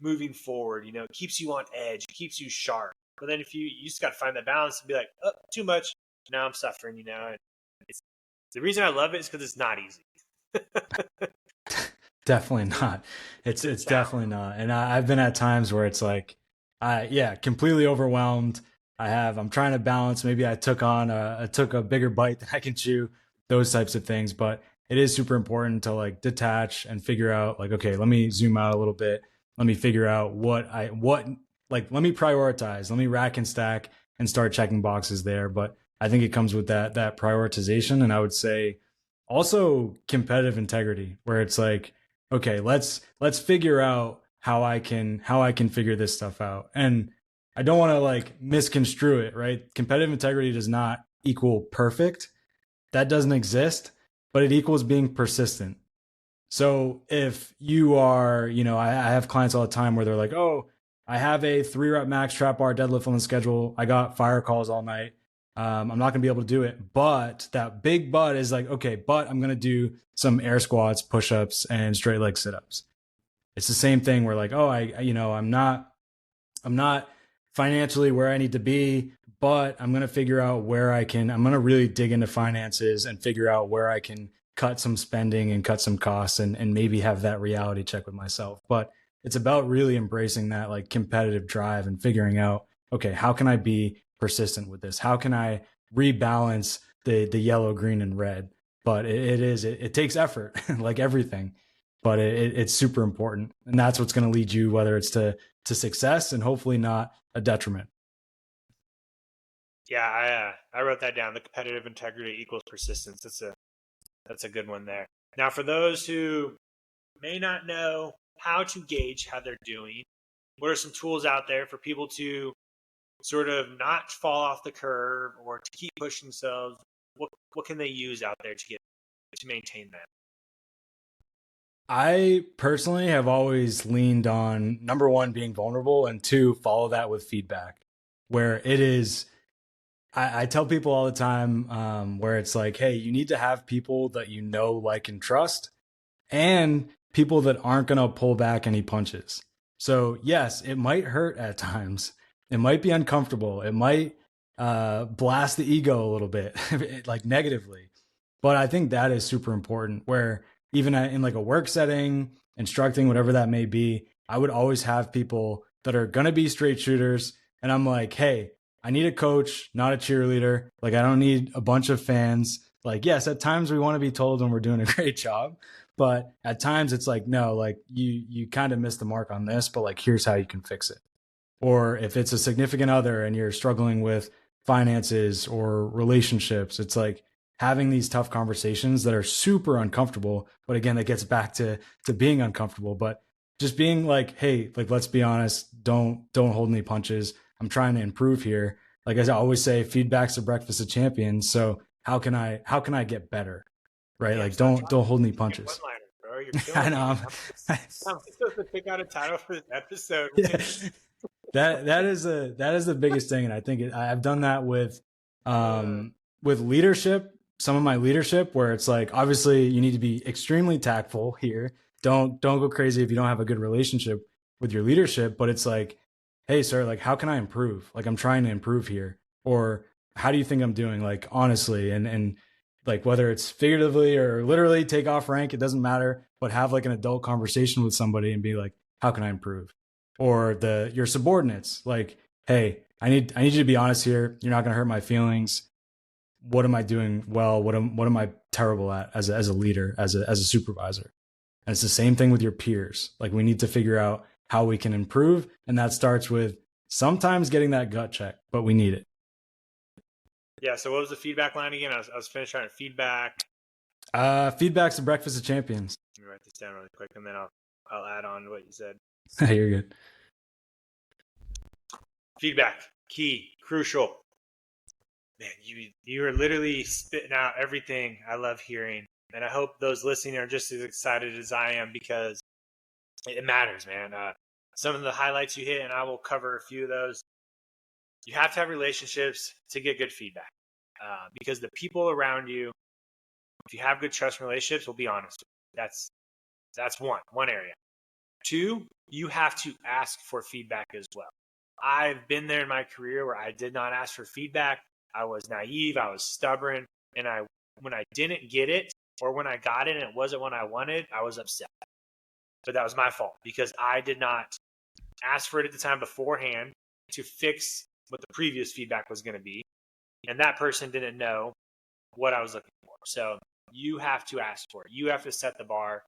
moving forward. It keeps you on edge, it keeps you sharp. But then if you just got to find that balance and be like, oh, too much, now I'm suffering. And it's the reason I love it is because it's not easy. Definitely not. It's definitely not. And I've been at times where it's like, completely overwhelmed. I'm trying to balance. Maybe I took a bigger bite than I can chew, those types of things. But it is super important to like detach and figure out like, okay, let me zoom out a little bit. Let me figure out let me prioritize, let me rack and stack and start checking boxes there. But I think it comes with that prioritization. And I would say also competitive integrity, where it's like, okay, let's figure out how I can figure this stuff out. And I don't want to like misconstrue it, right? Competitive integrity does not equal perfect. That doesn't exist, but it equals being persistent. So if you are, I have clients all the time where they're like, oh, I have a 3 rep max trap bar deadlift on the schedule. I got fire calls all night. I'm not going to be able to do it. But that big but is like, okay, but I'm going to do some air squats, push-ups, and straight leg sit-ups. It's the same thing where like, oh, I'm not financially where I need to be, but I'm going to figure out I'm going to really dig into finances and figure out where I can cut some spending and cut some costs and maybe have that reality check with myself. But it's about really embracing that like competitive drive and figuring out, okay, how can I be persistent with this? How can I rebalance the yellow, green, and red? But it takes effort, like everything. But it's super important, and that's what's going to lead you, whether it's to success and hopefully not a detriment. Yeah, I wrote that down. The competitive integrity equals persistence. That's a good one there. Now, for those who may not know how to gauge how they're doing, what are some tools out there for people to sort of not fall off the curve or to keep pushing themselves? What can they use out there to maintain that? I personally have always leaned on number one, being vulnerable, and two, follow that with feedback. Where it is, I tell people all the time, where it's like, hey, you need to have people that you know, like, and trust, and people that aren't going to pull back any punches. So, yes, it might hurt at times. It might be uncomfortable. It might blast the ego a little bit, like negatively. But I think that is super important, where even in like a work setting, instructing, whatever that may be, I would always have people that are going to be straight shooters. And I'm like, hey, I need a coach, not a cheerleader. Like, I don't need a bunch of fans. Like, yes, at times we want to be told when we're doing a great job, but at times it's like, no, like you kind of missed the mark on this, but like, here's how you can fix it. Or if it's a significant other and you're struggling with finances or relationships, it's like having these tough conversations that are super uncomfortable. But again, that gets back to being uncomfortable, but just being like, hey, like, let's be honest. Don't hold any punches. I'm trying to improve here. Like I always say, feedback's the breakfast of champions. So how can I get better? Right? Yeah, like, don't hold any punches. One-liner, bro. You're killing I know. I'm supposed to pick out a title for this episode. Yeah. That is the biggest thing, and I think I've done that with leadership. Some of my leadership, where it's like, obviously you need to be extremely tactful here. Don't go crazy if you don't have a good relationship with your leadership. But it's like, hey, sir, like, how can I improve? Like, I'm trying to improve here. Or how do you think I'm doing? Like, honestly, and like, whether it's figuratively or literally, take off rank, it doesn't matter. But have like an adult conversation with somebody and be like, how can I improve? Or your subordinates, like, hey, I need you to be honest here. You're not going to hurt my feelings. What am I doing well? What am I terrible at as a leader, as a supervisor? And it's the same thing with your peers. Like, we need to figure out how we can improve, and that starts with sometimes getting that gut check, but we need it. Yeah. So what was the feedback line again? I was finished trying to feedback. Feedback's the breakfast of champions. Let me write this down really quick, and then I'll add on to what you said. You're good. Feedback, key, crucial. Man, you are literally spitting out everything I love hearing, and I hope those listening are just as excited as I am, because it matters, man. Some of the highlights you hit, and I will cover a few of those. You have to have relationships to get good feedback, because the people around you, if you have good trust relationships, will be honest. That's one area. Two, you have to ask for feedback as well. I've been there in my career where I did not ask for feedback. I was naive. I was stubborn. And when I didn't get it, or when I got it and it wasn't what I wanted, I was upset. but that was my fault because I did not ask for it at the time beforehand to fix what the previous feedback was going to be. And that person didn't know what I was looking for. So you have to ask for it. You have to set the bar.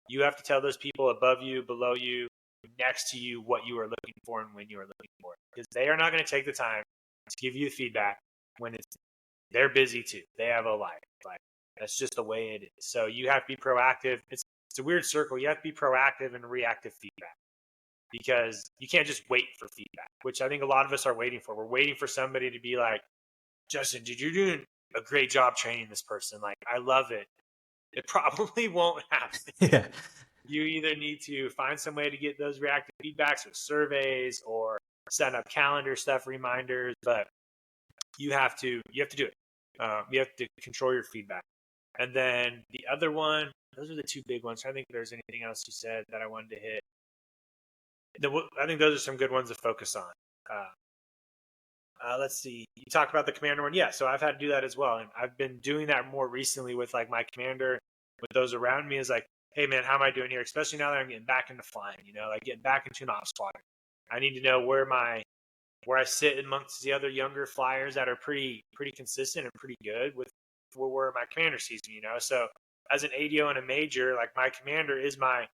You have to tell those people above you, below you, next to you what you are looking for and when you are looking for it. Because they are not going to take the time to give you feedback when they're busy too. They have a life. Like, that's just the way it is. So you have to be proactive. It's a weird circle. You have to be proactive and reactive feedback because you can't just wait for feedback, which I think a lot of us are waiting for. We're waiting for somebody to be like, Justin, dude, you're doing a great job training this person. Like, I love it. It probably won't happen. Yeah. You either need to find some way to get those reactive feedbacks with surveys or set up calendar stuff, reminders, but you have to do it. You have to control your feedback. And then the other one, those are the two big ones. I think there's anything else you said that I wanted to hit. I think those are some good ones to focus on. Let's see. You talked about the commander one. Yeah, so I've had to do that as well. And I've been doing that more recently with like my commander, with those around me is like, hey man, how am I doing here? Especially now that I'm getting back into flying, like getting back into an ops squad. I need to know where I sit amongst the other younger flyers that are pretty consistent and pretty good with where my commander sees me, So as an ADO and a major, like my commander is my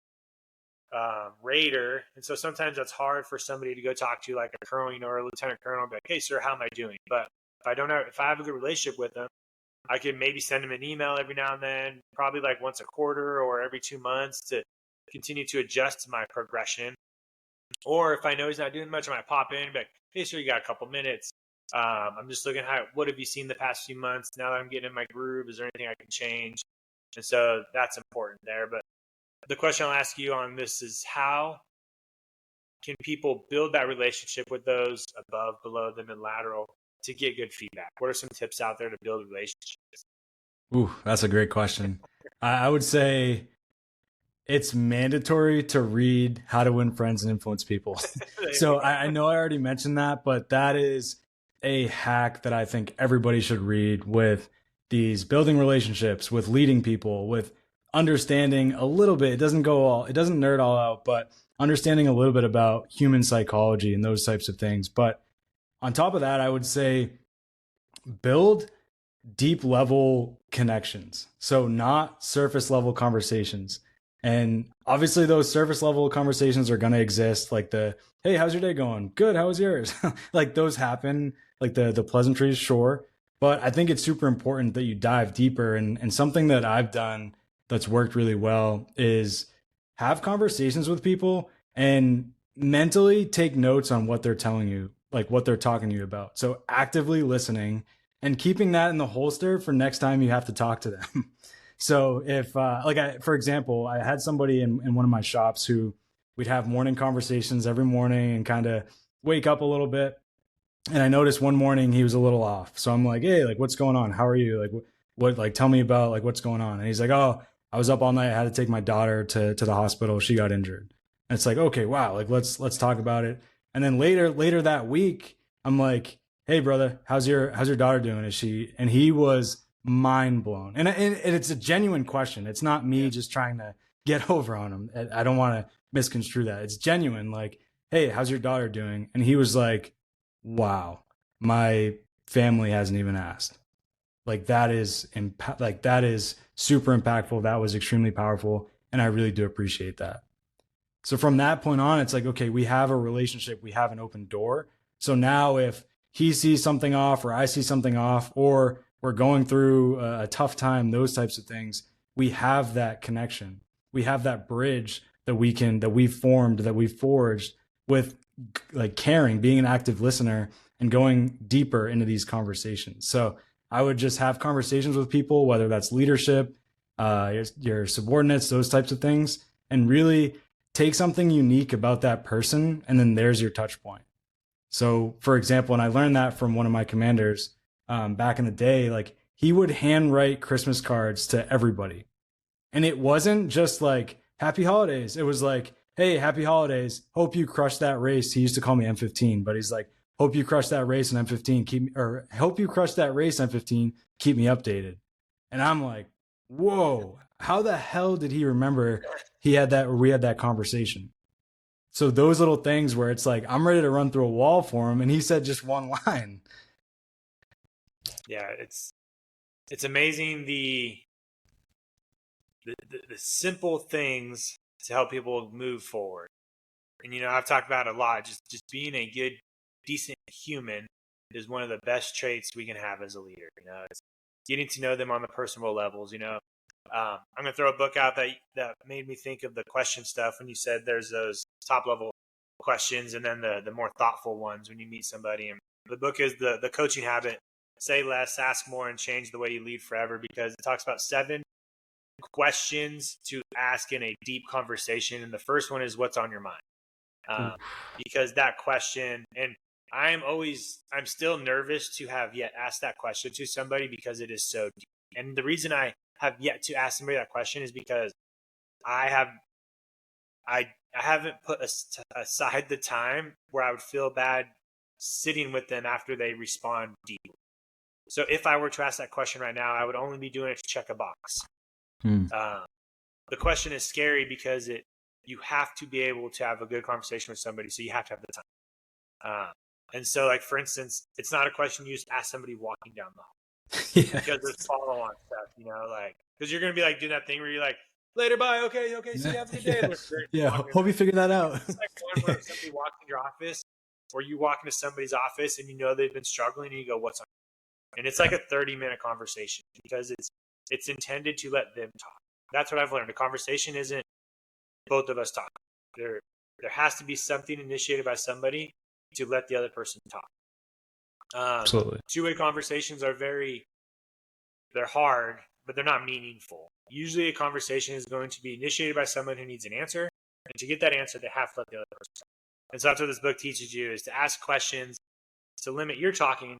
raider. And so sometimes that's hard for somebody to go talk to like a colonel, or a lieutenant colonel, and be like, hey sir, how am I doing? But if I have a good relationship with them, I can maybe send them an email every now and then, probably like once a quarter or every 2 months to continue to adjust my progression. Or if I know he's not doing much, I might pop in and be like, hey sir, you got a couple minutes. I'm just looking at what have you seen the past few months? Now that I'm getting in my groove, is there anything I can change? And so that's important there. But the question I'll ask you on this is, how can people build that relationship with those above, below them, and lateral to get good feedback? What are some tips out there to build relationships? Ooh, that's a great question. I would say it's mandatory to read How to Win Friends and Influence People. So I know I already mentioned that, but that is a hack that I think everybody should read with these building relationships, with leading people, with understanding a little bit. It doesn't nerd all out, but understanding a little bit about human psychology and those types of things. But on top of that, I would say build deep level connections. So not surface level conversations. And obviously those surface level conversations are going to exist, like hey, how's your day going? Good. How was yours? Like those happen, like the pleasantries, sure. But I think it's super important that you dive deeper. And something that I've done that's worked really well is have conversations with people and mentally take notes on what they're telling you, like what they're talking to you about. So actively listening and keeping that in the holster for next time you have to talk to them. So if, for example, I had somebody in one of my shops who we'd have morning conversations every morning and kind of wake up a little bit. And I noticed one morning he was a little off. So I'm like, hey, like, what's going on? How are you? Like, tell me about like what's going on. And he's like, oh, I was up all night. I had to take my daughter to the hospital. She got injured. And it's like, okay, wow. Like, let's talk about it. And then later that week, I'm like, hey brother, how's your daughter doing? And he was mind blown. And it's a genuine question. It's not me just trying to get over on him. I don't want to misconstrue that. It's genuine. Like, hey, how's your daughter doing? And he was like, wow, my family hasn't even asked. Like that is super impactful. That was extremely powerful. And I really do appreciate that. So from that point on, it's like, okay, we have a relationship, we have an open door. So now if he sees something off or I see something off, or we're going through a tough time, those types of things, we have that connection. We have that bridge that we've forged with like caring, being an active listener and going deeper into these conversations. So I would just have conversations with people, whether that's leadership, your subordinates, those types of things, and really take something unique about that person. And then there's your touch point. So for example, and I learned that from one of my commanders back in the day, like he would handwrite Christmas cards to everybody. And it wasn't just like happy holidays. It was like, hey, happy holidays. Hope you crushed that race. He used to call me M15, but he's like, hope you crushed that race in M15. Hope you crushed that race M15. Keep me updated. And I'm like, whoa, how the hell did he remember we had that conversation. So those little things where it's like, I'm ready to run through a wall for him, and he said just one line. Yeah, it's amazing the simple things to help people move forward. And I've talked about it a lot. Just being a good, decent human is one of the best traits we can have as a leader. It's getting to know them on the personal levels. I'm going to throw a book out that made me think of the question stuff when you said there's those top level questions and then the more thoughtful ones when you meet somebody. And the book is the Coaching Habit: Say Less, Ask More, and Change the Way You Lead Forever, because it talks about 7 questions to ask in a deep conversation. And the first one is, what's on your mind? Because that question, and I'm still nervous to have yet asked that question to somebody because it is so deep. And the reason I have yet to ask somebody that question is because I haven't put aside the time where I would feel bad sitting with them after they respond deeply. So if I were to ask that question right now, I would only be doing it to check a box. The question is scary because you have to be able to have a good conversation with somebody, so you have to have the time. And so, like, for instance, it's not a question you just ask somebody walking down the hall. Because there's follow-on stuff, because you're going to be like doing that thing where you're like, later, bye, okay, see you, have a good day. Yeah, hope you figured that out. It's like one where somebody walks in your office, or you walk into somebody's office and they've been struggling, and you go, what's on? And it's like a 30-minute conversation because it's intended to let them talk. That's what I've learned. A conversation isn't both of us talk. There has to be something initiated by somebody to let the other person talk. Absolutely. Two-way conversations they're hard, but they're not meaningful. Usually a conversation is going to be initiated by someone who needs an answer. And to get that answer, they have to let the other person talk. And so that's what this book teaches you, is to ask questions, to limit your talking,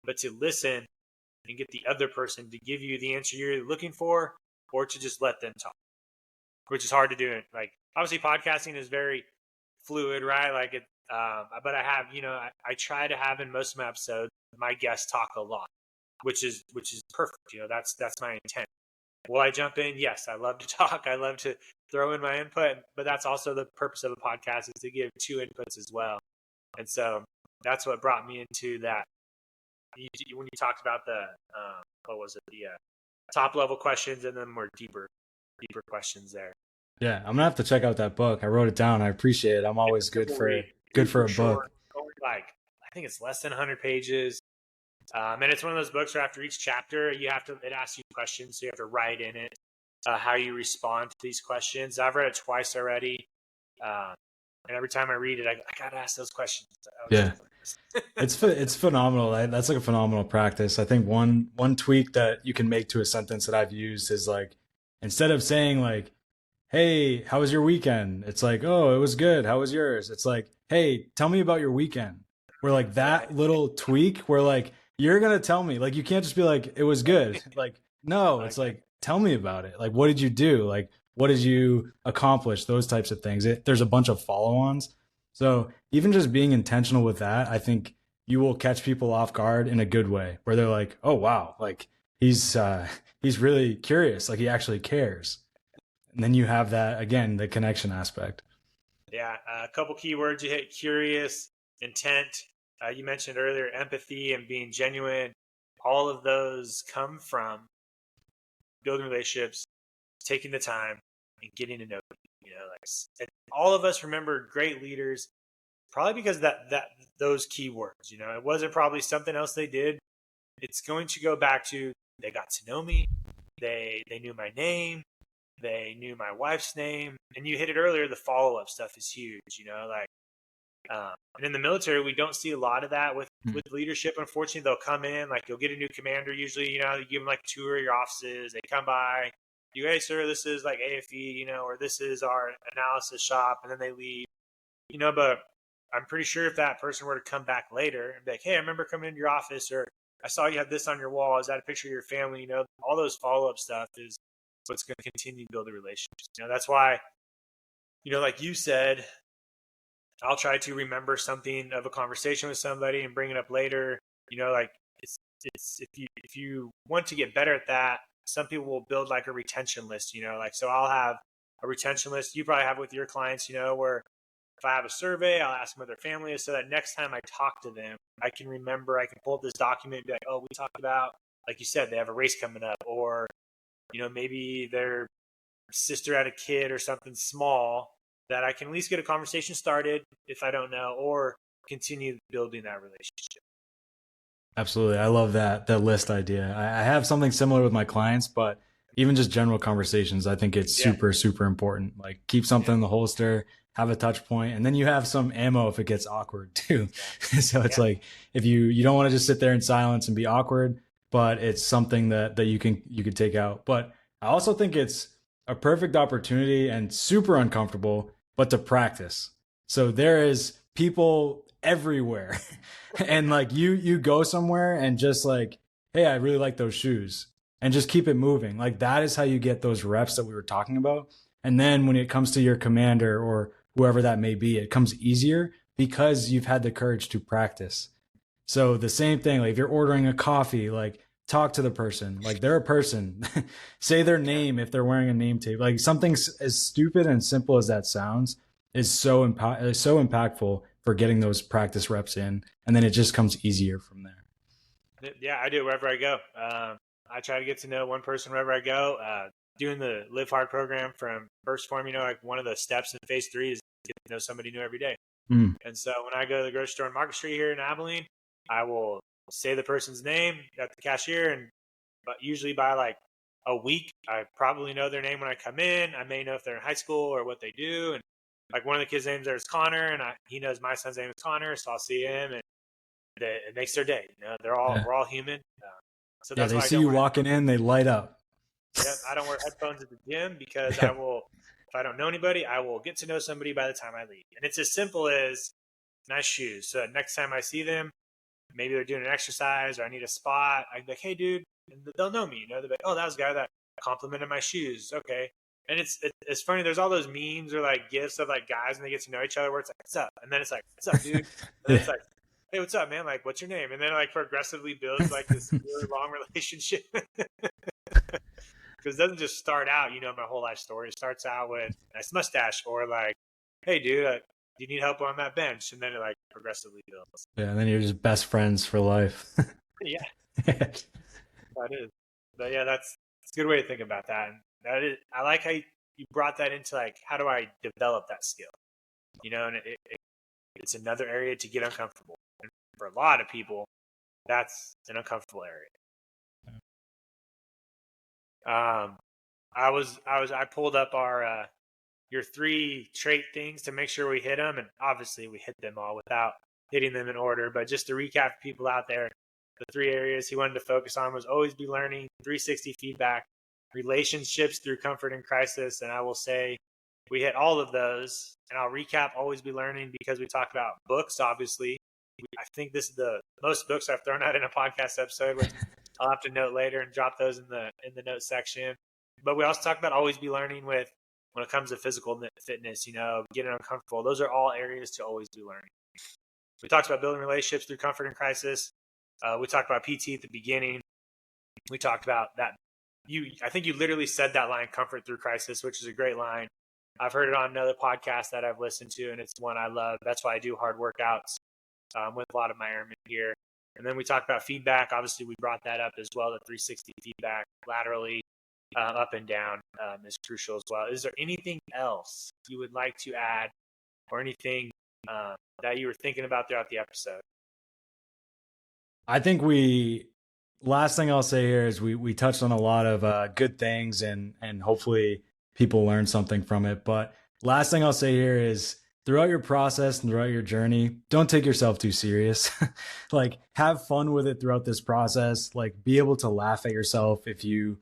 but to listen and get the other person to give you the answer you're looking for, or to just let them talk, which is hard to do. Like, obviously podcasting is very fluid, right? Like but I have, I try to have in most of my episodes, my guests talk a lot, which is perfect. That's my intent. Will I jump in? Yes. I love to talk. I love to throw in my input, but that's also the purpose of a podcast, is to give 2 inputs as well. And so that's what brought me into that. When you talked about the top level questions and then more deeper questions there. Yeah, I'm gonna have to check out that book. I wrote it down. I appreciate it. I'm always good for a book. Like, I think it's less than 100 pages. And it's one of those books where after each chapter, it asks you questions. So you have to write in it how you respond to these questions. I've read it twice already. And every time I read it, I got to ask those questions. Yeah. It's phenomenal. That's like a phenomenal practice. I think one tweak that you can make to a sentence that I've used is like, instead of saying like, hey, how was your weekend? It's like, oh, it was good. How was yours? It's like, hey, tell me about your weekend. Where like that little tweak where like, you're going to tell me, like, you can't just be like, it was good. Like, no, it's like, tell me about it. Like, what did you do? Like, what did you accomplish? Those types of things. There's a bunch of follow-ons. So even just being intentional with that, I think you will catch people off guard in a good way, where they're like, oh, wow, like he's really curious. Like, he actually cares. And then you have that, again, the connection aspect. Yeah. A couple keywords you hit: curious, intent. You mentioned earlier empathy and being genuine. All of those come from building relationships, taking the time, and getting to know people. Like, all of us remember great leaders probably because that those keywords. It wasn't probably something else they did. It's going to go back to, they got to know me, they knew my name, they knew my wife's name, and you hit it earlier. The follow up stuff is huge. And in the military, we don't see a lot of that with leadership. Unfortunately, they'll come in, like, you'll get a new commander. Usually, you give them like a tour of your offices. They come by, you, hey, sir, this is like AFE, or this is our analysis shop, and then they leave. But I'm pretty sure if that person were to come back later and be like, hey, I remember coming into your office, or I saw you have this on your wall. Is that a picture of your family? All those follow up stuff is what's going to continue to build the relationships. That's why, like you said, I'll try to remember something of a conversation with somebody and bring it up later. Like, it's if you want to get better at that, some people will build like a retention list. So I'll have a retention list. You probably have with your clients, where if I have a survey, I'll ask them what their family is so that next time I talk to them, I can remember, I can pull up this document and be like, oh, we talked about, like you said, they have a race coming up, or, maybe their sister had a kid or something small that I can at least get a conversation started if I don't know, or continue building that relationship. Absolutely. I love that list idea. I have something similar with my clients, but even just general conversations, I think it's super, super important. Like keep something in the holster, have a touch point, and then you have some ammo if it gets awkward too. So it's like, if you don't want to just sit there in silence and be awkward, but it's something that you could take out. But I also think it's a perfect opportunity and super uncomfortable, but to practice. So there is people everywhere. And like you go somewhere and just like, hey, I really like those shoes, and just keep it moving. Like that is how you get those reps that we were talking about. And then when it comes to your commander or whoever that may be, it comes easier because you've had the courage to practice. So the same thing, like if you're ordering a coffee, like talk to the person, like they're a person. Say their name if they're wearing a name tape. Like something as stupid and simple as that sounds is so impactful for getting those practice reps in, and then it just comes easier from there. Yeah, I do it wherever I go. I try to get to know one person wherever I go. Doing the Live Hard program from First Form, like one of the steps in phase 3 is get to know somebody new every day. And so when I go to the grocery store on Market Street here in Abilene, I will say the person's name at the cashier, but usually by like a week, I probably know their name when I come in. I may know if they're in high school or what they do, and like one of the kids' names there is Connor, and he knows my son's name is Connor, so I'll see him, and it makes their day. We're all human. So that's they why see you walking in, they light up. Yep, I don't wear headphones at the gym because I will. If I don't know anybody, I will get to know somebody by the time I leave, and it's as simple as nice shoes. So next time I see them, maybe they're doing an exercise or I need a spot, I'm like, hey, dude, and they'll know me. They'll be like, oh, that was the guy that complimented my shoes. Okay. And it's funny. There's all those memes or like gifs of like guys when they get to know each other where it's like, what's up? And then it's like, what's up, dude? And then it's like, hey, what's up, man? Like, what's your name? And then like progressively builds like this really long relationship. Because it doesn't just start out, my whole life story. It starts out with a nice mustache or like, hey, dude, do you need help on that bench? And then it like progressively builds. Yeah, and then you're just best friends for life. Yeah, that is. But yeah, that's a good way to think about that. And that is, I like how you brought that into like, how do I develop that skill? And it's another area to get uncomfortable. And for a lot of people, that's an uncomfortable area. I pulled up our your 3 trait things to make sure we hit them, and obviously we hit them all without hitting them in order. But just to recap for people out there, the 3 areas he wanted to focus on was always be learning, 360 feedback, relationships through comfort and crisis. And I will say we hit all of those. And I'll recap always be learning because we talked about books, obviously. I think this is the most books I've thrown out in a podcast episode, which I'll have to note later and drop those in the notes section. But we also talked about always be learning when it comes to physical fitness, getting uncomfortable. Those are all areas to always be learning. We talked about building relationships through comfort and crisis. We talked about PT at the beginning. We talked about that. I think you literally said that line, comfort through crisis, which is a great line. I've heard it on another podcast that I've listened to, and it's one I love. That's why I do hard workouts with a lot of my airmen here. And then we talked about feedback. Obviously, we brought that up as well. The 360 feedback laterally, up and down is crucial as well. Is there anything else you would like to add or anything that you were thinking about throughout the episode? I think last thing I'll say here is we touched on a lot of good things and hopefully people learn something from it. But last thing I'll say here is throughout your process and throughout your journey, don't take yourself too serious. Like have fun with it throughout this process. Like be able to laugh at yourself if you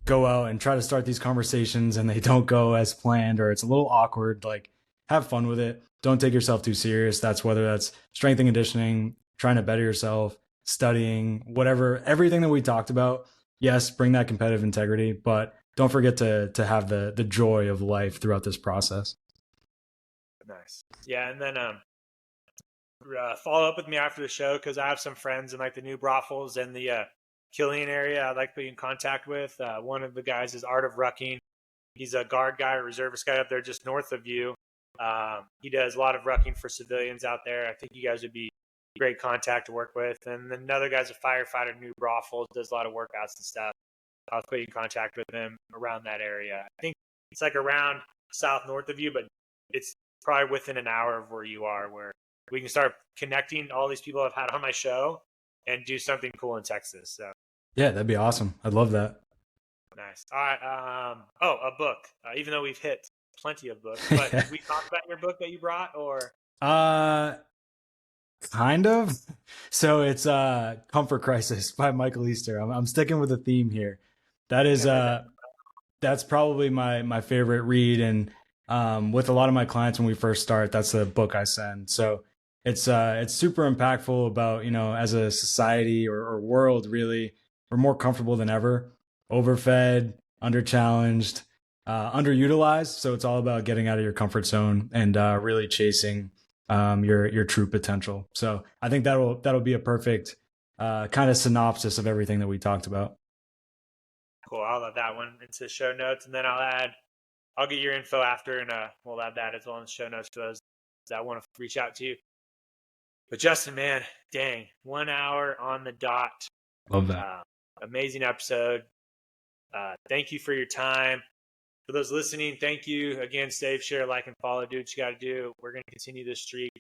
go out and try to start these conversations and they don't go as planned or it's a little awkward. Like have fun with it. Don't take yourself too serious. That's whether that's strength and conditioning, trying to better yourself, studying, whatever, everything that we talked about. Yes, bring that competitive integrity, but don't forget to have the joy of life throughout this process. Nice. Yeah. And then follow up with me after the show because I have some friends in like the new brothels in the Killeen area I'd like to be in contact with. One of the guys is Art of Rucking. He's a guard guy, a reservist guy up there just north of you. He does a lot of rucking for civilians out there. I think you guys would be great contact to work with. And then another guy's a firefighter in New Braunfels, does a lot of workouts and stuff. I'll put you in contact with him around that area. I think it's like around south north of you, but it's probably within an hour of where you are, where we can start connecting all these people I've had on my show and do something cool in Texas. So Yeah, that'd be awesome. I'd love that. nice. All right. A book. Even though we've hit plenty of books, but did we talk about your book that you brought, or? Kind of. So it's Comfort Crisis by Michael Easter. I'm sticking with the theme here. That is that's probably my favorite read, and with a lot of my clients when we first start, that's the book I send. So it's super impactful about, as a society or world, really, we're more comfortable than ever, overfed, underchallenged, underutilized. So it's all about getting out of your comfort zone and really chasing your true potential. So I think that'll be a perfect kind of synopsis of everything that we talked about. Cool. I'll add that one into the show notes, and then I'll get your info after, and we'll add that as well in the show notes for those that want to reach out to you. But Justin, man, dang, 1 hour on the dot. Love that. Amazing episode. Thank you for your time. For those listening, thank you again. Save, share, like, and follow. Do what you got to do. We're going to continue this streak.